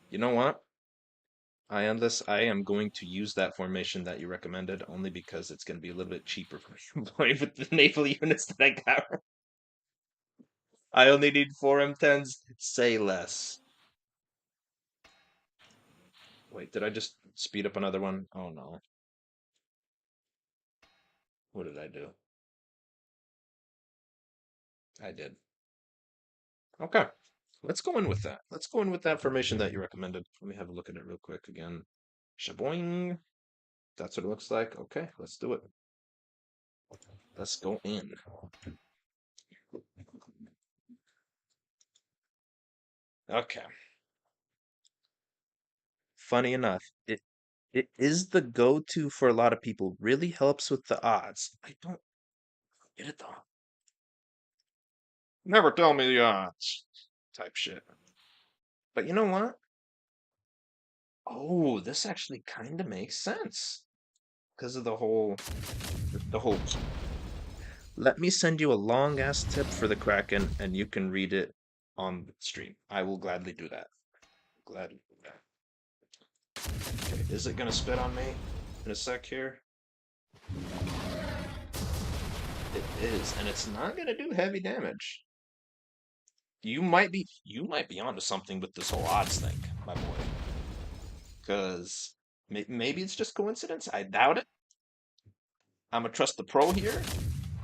Speaker 1: you know what? I am going to use that formation that you recommended only because it's going to be a little bit cheaper for me to play with the naval units that I got. I only need 4 M10s. Say less. Wait, did I just speed up another one? Oh no. What did I do? I did. Okay. Let's go in with that. Let's go in with that formation that you recommended. Let me have a look at it real quick again. Shaboing. That's what it looks like. Okay, let's do it. Let's go in. Okay. Funny enough, it is the go-to for a lot of people. Really helps with the odds. I don't get it though. Never tell me the odds. Type shit. But you know what? Oh, this actually kind of makes sense because of the whole. Let me send you a long ass tip for the Kraken, and you can read it on the stream. I will gladly do that. Gladly do that. Okay, is it gonna spit on me in a sec here? It is, and it's not gonna do heavy damage. You might be onto something with this whole odds thing, my boy. Because maybe it's just coincidence. I doubt it. I'm gonna trust the pro here,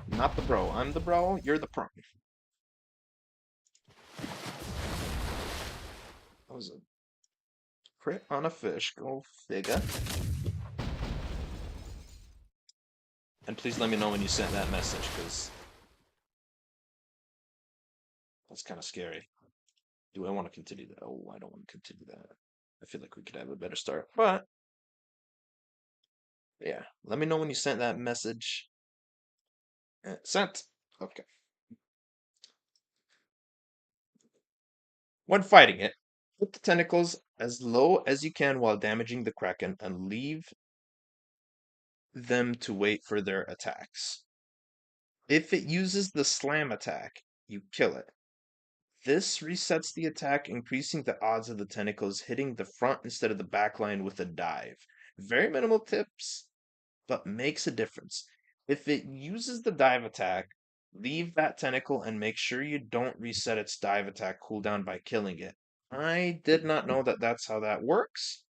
Speaker 1: not the bro. I'm the bro. You're the pro. That was a crit on a fish. Go figure. And please let me know when you sent that message, because that's kind of scary. Do I want to continue that? Oh, I don't want to continue that. I feel like we could have a better start. But yeah, let me know when you sent that message. Sent. Okay. When fighting it, put the tentacles as low as you can while damaging the Kraken and leave them to wait for their attacks. If it uses the slam attack, you kill it. This resets the attack, increasing the odds of the tentacles hitting the front instead of the back line with a dive. Very minimal tips, but makes a difference. If it uses the dive attack, leave that tentacle and make sure you don't reset its dive attack cooldown by killing it. I did not know that that's how that works.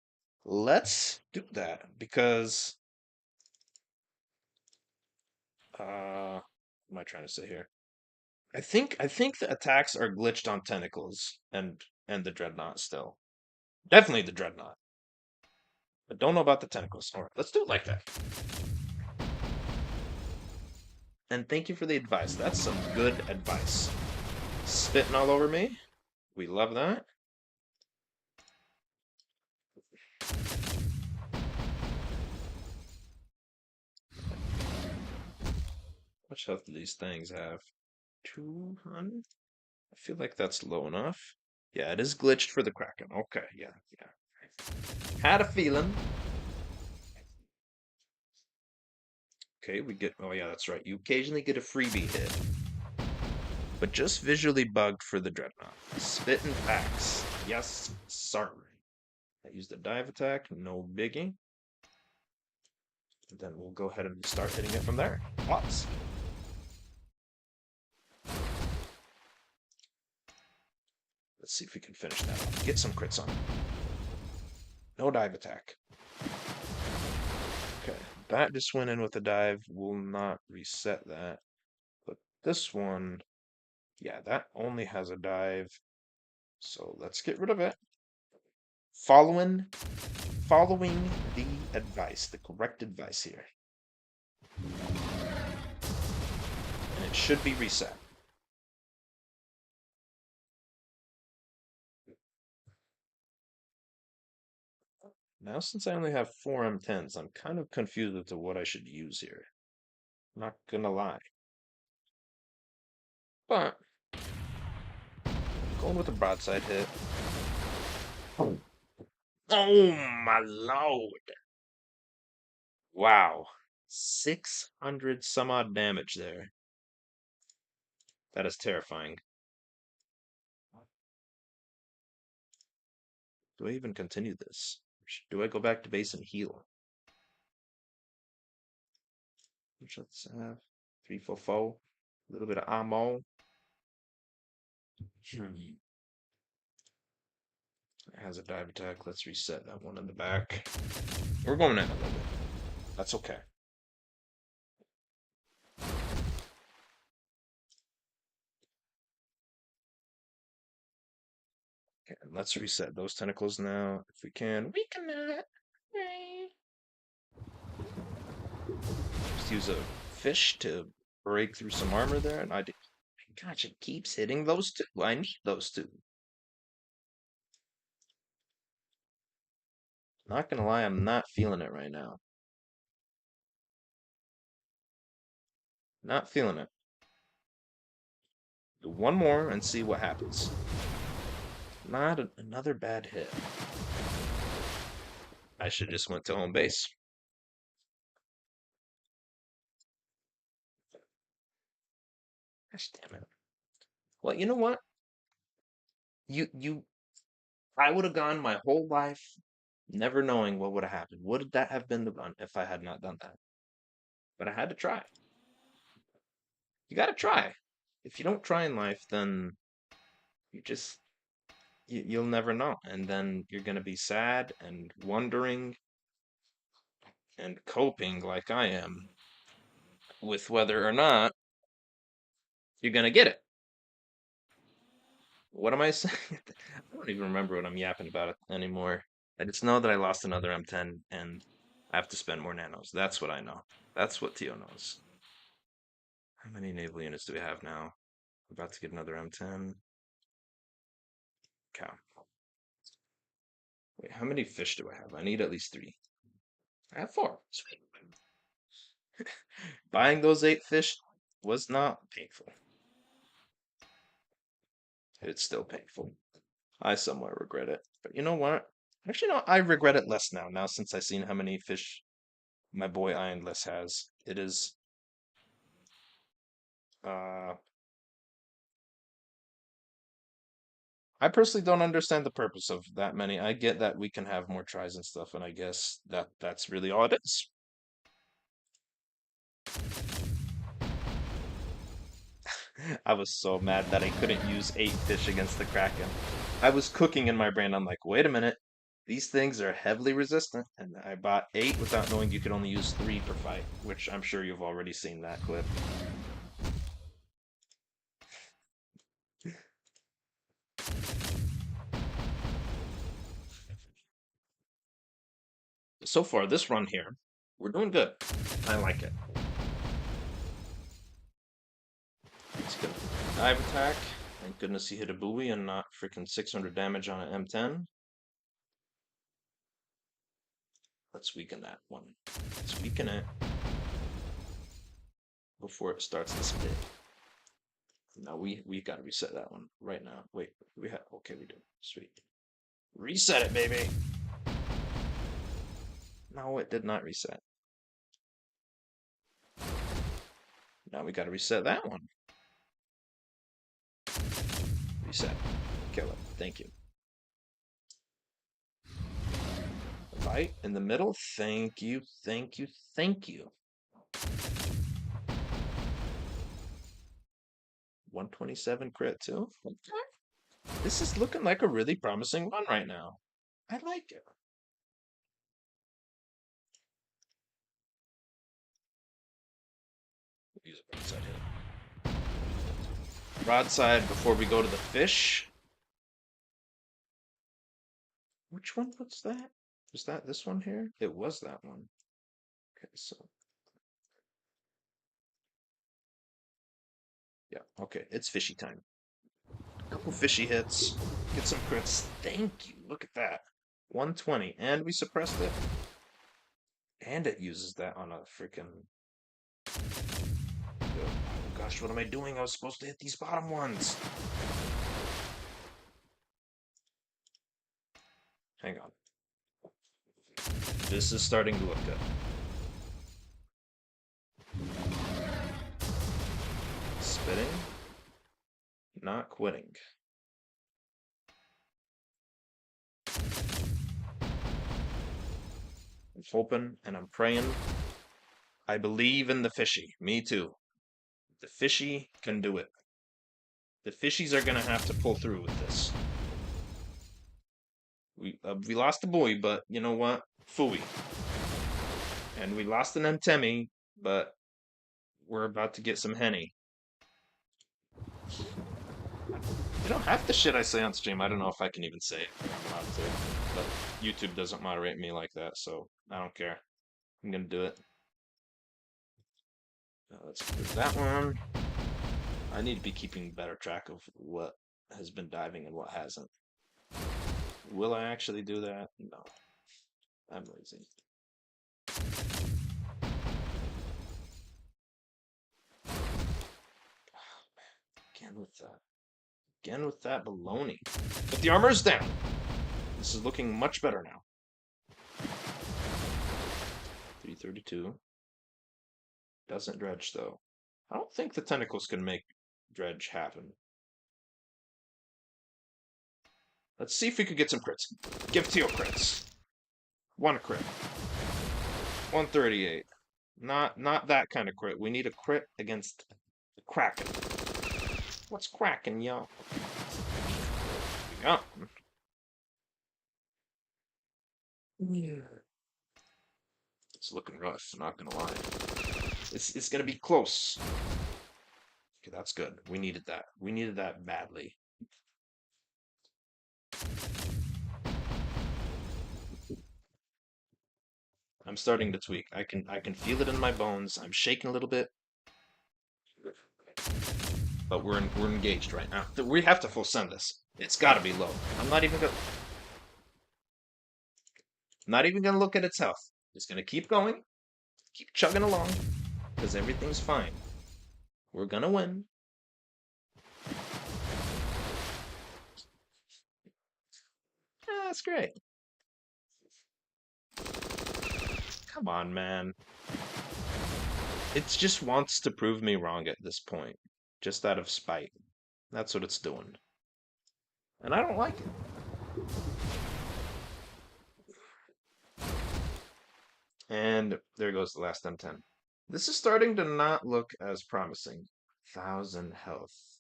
Speaker 1: Let's do that because what am I trying to say here? I think the attacks are glitched on tentacles and the dreadnought still. Definitely the dreadnought. But don't know about the tentacles. Alright, let's do it like that. And thank you for the advice. That's some good advice. Spitting all over me. We love that. How much health do these things have? 200? I feel like that's low enough. Yeah, it is glitched for the Kraken. Okay, yeah, yeah. Had a feeling. Okay, we get. Oh, yeah, that's right. You occasionally get a freebie hit, but just visually bugged for the Dreadnought. Spit and axe. Yes, sir. I used a dive attack. No biggie. And then we'll go ahead and start hitting it from there. Lots. Let's see if we can finish that off. Get some crits on it. No dive attack. Okay, that just went in with a dive. Will not reset that. But this one, yeah, that only has a dive. So let's get rid of it. Following the advice, the correct advice here. And it should be reset. Now, since I only have 4 M10s, I'm kind of confused as to what I should use here. Not gonna lie. But, going with a broadside hit. Oh my lord! Wow. 600 some odd damage there. That is terrifying. Do I even continue this? Do I go back to base and heal? Let's have 344. A little bit of ammo. It has a dive attack. Let's reset that one in the back. We're going in a little bit. That's okay. Okay, let's reset those tentacles now. If we can. We cannot. Just use a fish to break through some armor there, and I did. Gosh, it keeps hitting those two. I need those two. Not gonna lie, I'm not feeling it right now. Not feeling it. Do one more and see what happens. Not another bad hit. I should just went to home base. Gosh damn it. Well, you know what? You I would have gone my whole life never knowing what would have happened. Would that have been the run if I had not done that? But I had to try. You got to try. If you don't try in life, then you just you'll never know, and then you're gonna be sad and wondering and coping like I am with whether or not you're gonna get it. What am I saying? I don't even remember what I'm yapping about anymore. I just know that I lost another M10 and I have to spend more nanos. That's what I know. That's what Teo knows. How many naval units do we have now? We're about to get another M10. Cow. Wait, how many fish do I have? I need at least 3. I have 4. Sweet. Buying those 8 fish was not painful. It's still painful. I somewhat regret it. But you know what? Actually, no, I regret it less now. Now, since I've seen how many fish my boy Ironless has, it is. Uh, I personally don't understand the purpose of that many. I get that we can have more tries and stuff, and I guess that's really all it is. I was so mad that I couldn't use 8 fish against the Kraken. I was cooking in my brain. I'm like, wait a minute. These things are heavily resistant. And I bought 8 without knowing you could only use 3 per fight, which I'm sure you've already seen that clip. So far, this run here, we're doing good. I like it. Let's go. Dive attack. Thank goodness he hit a buoy and not freaking 600 damage on an M10. Let's weaken that one. Let's weaken it before it starts to spit. No, we gotta reset that one right now. Wait, we have okay, we do. Sweet. Reset it, baby. No, it did not reset. Now we gotta reset that one. Reset. Kill it. Thank you. Right in the middle. Thank you. Thank you. Thank you. 127 crit too. Okay. This is looking like a really promising run right now. I like it. Use a broadside hit. Broadside before we go to the fish. Which one was that? Was that this one here? It was that one. Okay, so yeah, okay, it's fishy time. A couple fishy hits. Get some crits. Thank you. Look at that. 120. And we suppressed it. And it uses that on a freaking. Oh gosh, what am I doing? I was supposed to hit these bottom ones. Hang on. This is starting to look good. Spitting. Not quitting. I'm hoping and I'm praying. I believe in the fishy. Me too. The fishy can do it. The fishies are gonna have to pull through with this. We lost the buoy, but you know what? Fooey. And we lost an Mtemi, but we're about to get some Henny. You don't have to shit I say on stream. I don't know if I can even say it. I'm allowed to. But YouTube doesn't moderate me like that, so I don't care. I'm gonna do it. Let's do that one. I need to be keeping better track of what has been diving and what hasn't. Will I actually do that? No. I'm lazy. Again with that. Again with that baloney. But the armor's down. This is looking much better now. 332. Doesn't dredge, though. I don't think the tentacles can make dredge happen. Let's see if we could get some crits. Give Teo crits. One crit. 138. Not that kind of crit. We need a crit against the kraken. What's kraken, yo? Yeah. It's looking rough, not gonna lie. It's gonna be close. Okay, that's good. We needed that. We needed that badly. I'm starting to tweak. I can feel it in my bones. I'm shaking a little bit, but we're engaged right now. We have to full send this. It's got to be low. I'm not even gonna look at its health. It's gonna keep going, keep chugging along, because everything's fine. We're gonna win. That's great. Come on, man. It just wants to prove me wrong at this point, just out of spite. That's what it's doing, and I don't like it. And there goes the last M10. This is starting to not look as promising. 1,000 health.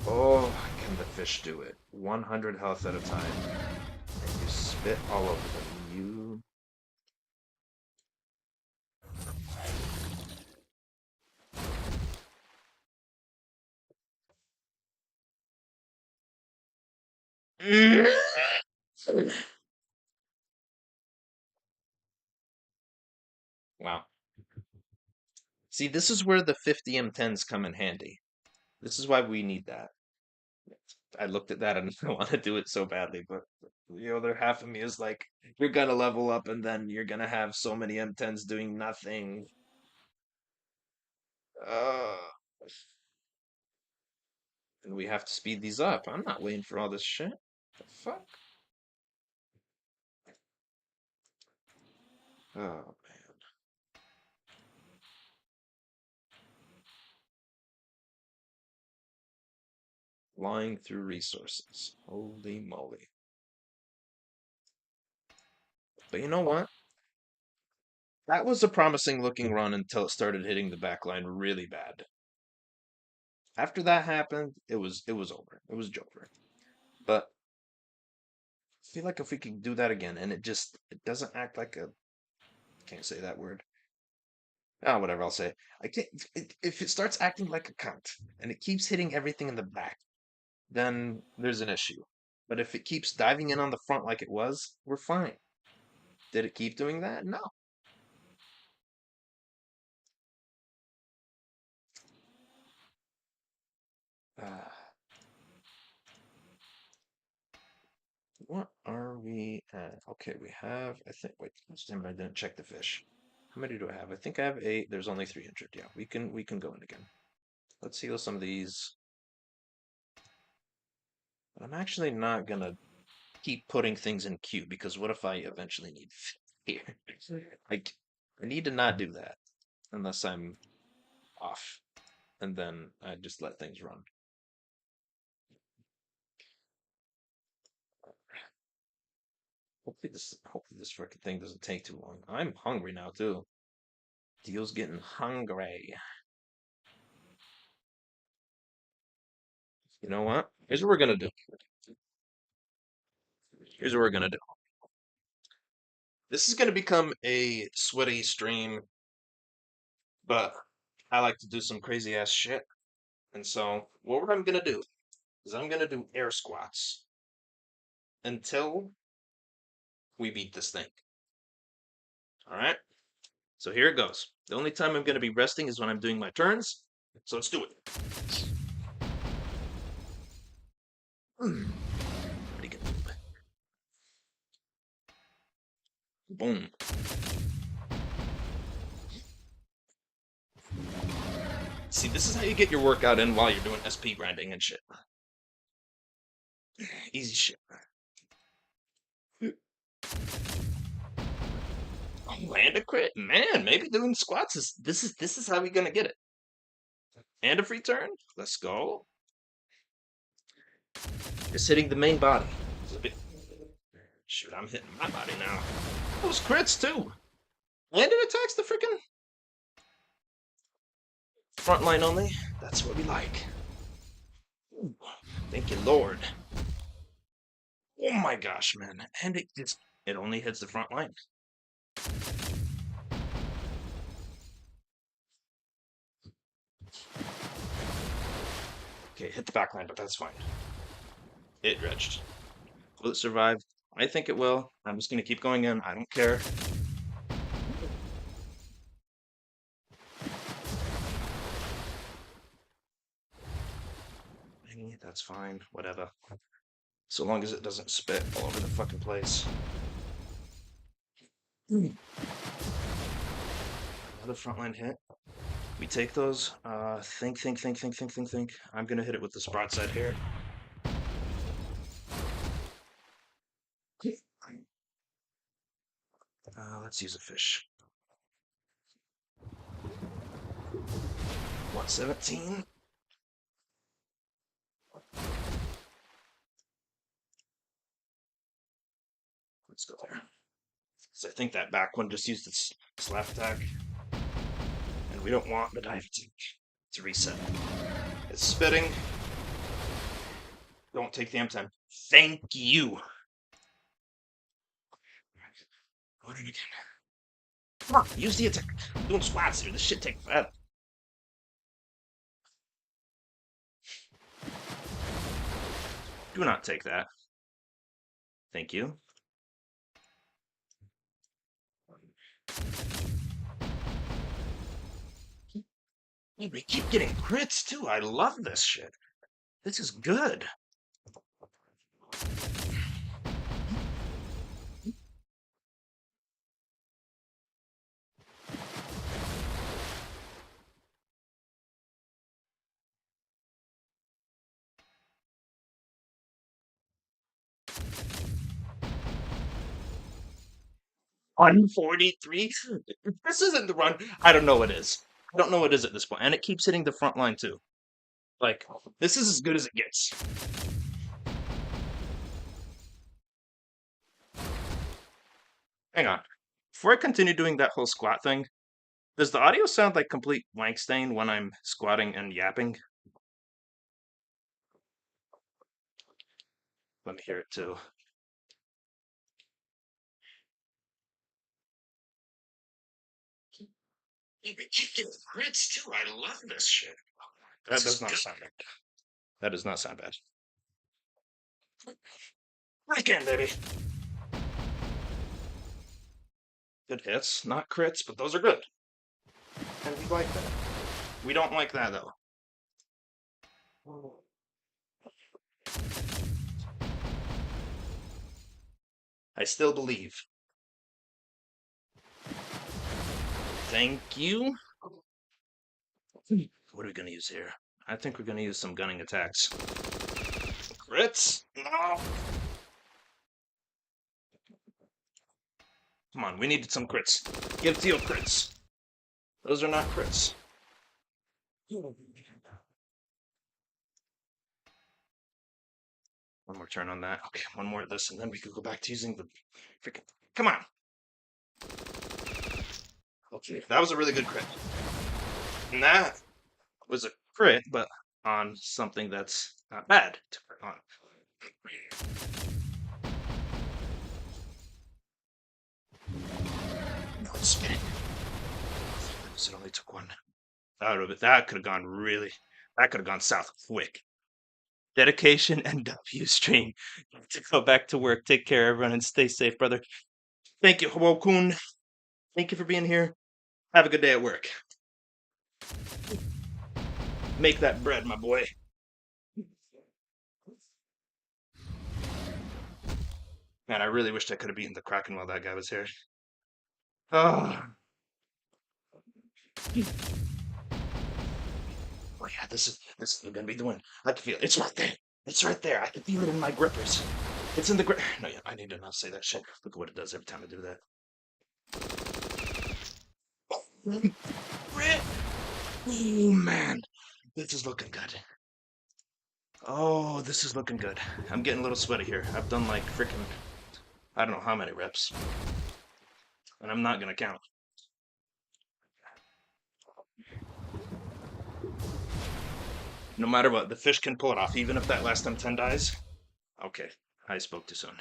Speaker 1: Oh, can the fish do it? 100 health at a time. And you spit all over them. You. Wow. See, this is where the 50 M10s come in handy. This is why we need that. I looked at that and I want to do it so badly, but the other half of me is like, you're gonna level up and then you're gonna have so many M10s doing nothing. Uh, and we have to speed these up. I'm not waiting for all this shit. The fuck? Oh man. Flying through resources. Holy moly. But you know what? That was a promising looking run until it started hitting the back line really bad. After that happened, it was over. It was over. But I feel like if we could do that again and it doesn't act like a can't say that word. Ah, whatever I'll say. I can't if it starts acting like a cunt and it keeps hitting everything in the back, then there's an issue. But if it keeps diving in on the front like it was, we're fine. Did it keep doing that? No. Uh, what are we at? Okay, we have, I think, wait, last time I didn't check the fish. How many do I have? I think I have 8. There's only 300. Yeah, we can go in again. Let's heal some of these. But I'm actually not gonna keep putting things in queue because what if I eventually need here? Like, I need to not do that unless I'm off, and then I just let things run. Hopefully this freaking thing doesn't take too long. I'm hungry now too. Deal's getting hungry. You know what? Here's what we're gonna do. Here's what we're gonna do. This is gonna become a sweaty stream, but I like to do some crazy ass shit. And so what I'm gonna do is I'm gonna do air squats until we beat this thing. All right? So here it goes. The only time I'm gonna be resting is when I'm doing my turns. So let's do it. Pretty good. Boom. See, this is how you get your workout in while you're doing SP grinding and shit. Easy shit. Oh, land a crit, man. Maybe doing squats is this is how we gonna get it. And a free turn. Let's go. Just hitting the main body. Shoot, I'm hitting my body now. Those crits too. And it attacks the freaking front line only. That's what we like. Ooh, thank you, Lord. Oh my gosh, man. And it only hits the front line. Okay, hit the back line, but that's fine. It dredged. Will it survive? I think it will. I'm just gonna keep going in. I don't care. That's fine. Whatever. So long as it doesn't spit all over the fucking place. Another frontline hit. We take those. Think. I'm gonna hit it with this broadside here. Let's use a fish. 117. Let's go there. So I think that back one just used its slap attack. And we don't want the dive attack to reset. It's spitting. Don't take the M10. Thank you. What did again? Come on, use the attack. I'm doing squats here. This shit takes forever. Do not take that. Thank you. We keep getting crits too. I love this shit. This is good. On 43? If this isn't the run, I don't know what is. I don't know what is at this point. And it keeps hitting the front line too. Like, this is as good as it gets. Hang on. Before I continue doing that whole squat thing, does the audio sound like complete wank stain when I'm squatting and yapping? Let me hear it too. We keep getting crits too. I love this shit. That does not sound bad. That does not sound bad. Again, baby. Good hits, not crits, but those are good. And we like that. We don't like that though. I still believe. Thank you. What are we gonna use here? I think we're gonna use some gunning attacks. Crits? No. Come on, we needed some crits. Give Teo crits. Those are not crits. One more turn on that. Okay, one more of this, and then we could go back to using the freaking. Come on. Okay, that was a really good crit. And that was a crit, but on something that's not bad to crit on. No, it's spinning. It only took one out of it. That could have gone really. That could have gone south quick. Dedication and W stream. To go back to work. Take care, everyone, and stay safe, brother. Thank you, Hwo-kun. Thank you for being here. Have a good day at work. Make that bread, my boy. Man, I really wished I could have beaten the Kraken while that guy was here. Oh, oh yeah, this is gonna be the one. I can feel it. It's right there. It's right there. I can feel it in my grippers. It's in the grip. No, yeah, I need to not say that shit. Look at what it does every time I do that. Grip. Oh man, this is looking good. Oh, this is looking good. I'm getting a little sweaty here. I've done like freaking I don't know how many reps, and I'm not gonna count. No matter what, the fish can pull it off, even if that last time 10 dies. Okay, I spoke too soon.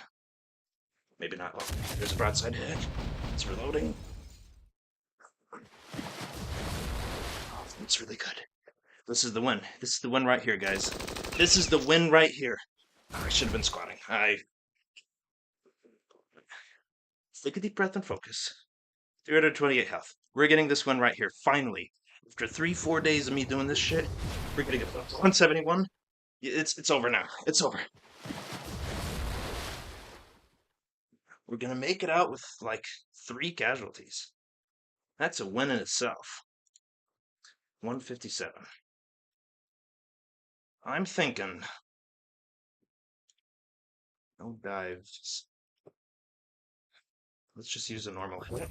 Speaker 1: Maybe not. Oh, there's a broadside hit. It's reloading. Oh, it's really good. This is the win. This is the win right here, guys. This is the win right here. Oh, I should have been squatting. Take a deep breath and focus. 328 health. We're getting this win right here, finally. After 3-4 days of me doing this shit, we're gonna get 171. It's over now. It's over. We're gonna make it out with like 3 casualties. That's a win in itself. 157. I'm thinking no dives. Let's just use a normal hit.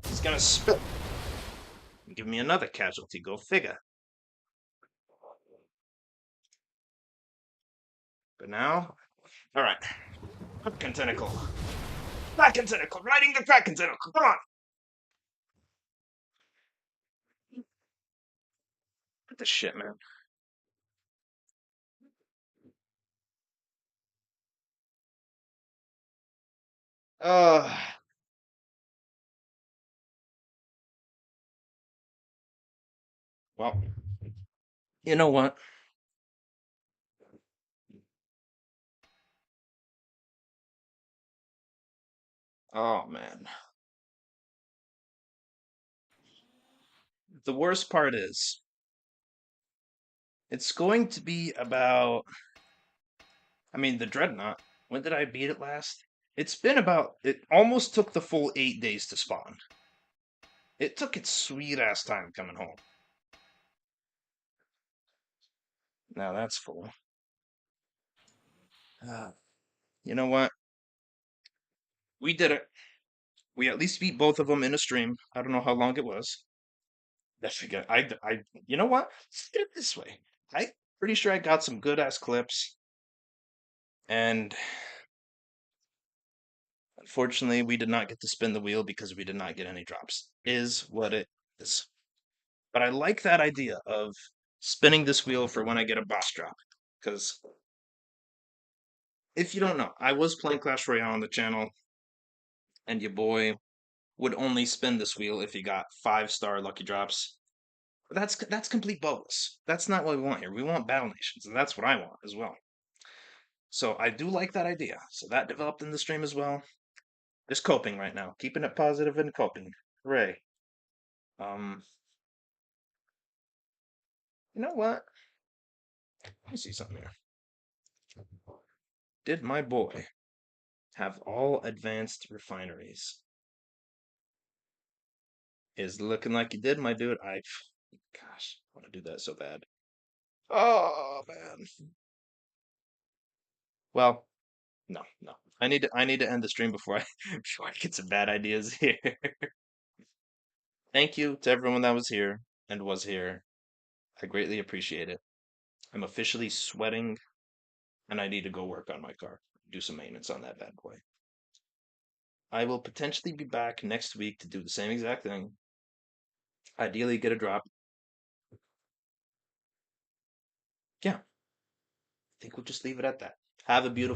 Speaker 1: He's gonna spit. Give me another casualty. Go figure. But now, all right. Kraken tentacle. Kraken tentacle. Riding the Kraken tentacle. Come on. What the shit, man? Uh, well, you know what? Oh man. The worst part is, it's going to be about. I mean, the Dreadnought. When did I beat it last? It's been about. It almost took the full 8 days to spawn. It took its sweet ass time coming home. Now that's full. Uh, you know what? We did it. We at least beat both of them in a stream. I don't know how long it was. That's good. You know what? Let's get it this way. I pretty sure I got some good ass clips, and unfortunately, we did not get to spin the wheel because we did not get any drops. Is what it is. But I like that idea of spinning this wheel for when I get a boss drop. Because if you don't know, I was playing Clash Royale on the channel, and your boy would only spin this wheel if he got 5-star lucky drops. That's complete bogus. That's not what we want here. We want battle nations, and that's what I want as well. So I do like that idea. So that developed in the stream as well. Just coping right now, keeping it positive and coping. Hooray! Um, you know what? Let me see something here. Did my boy have all advanced refineries? Is looking like he did, my dude. Gosh, I want to do that so bad. Oh man. Well, no, no. I need to end the stream before I before I get some bad ideas here. Thank you to everyone that was here and was here. I greatly appreciate it. I'm officially sweating and I need to go work on my car. Do some maintenance on that bad boy. I will potentially be back next week to do the same exact thing. Ideally get a drop. Yeah, I think we'll just leave it at that. Have a beautiful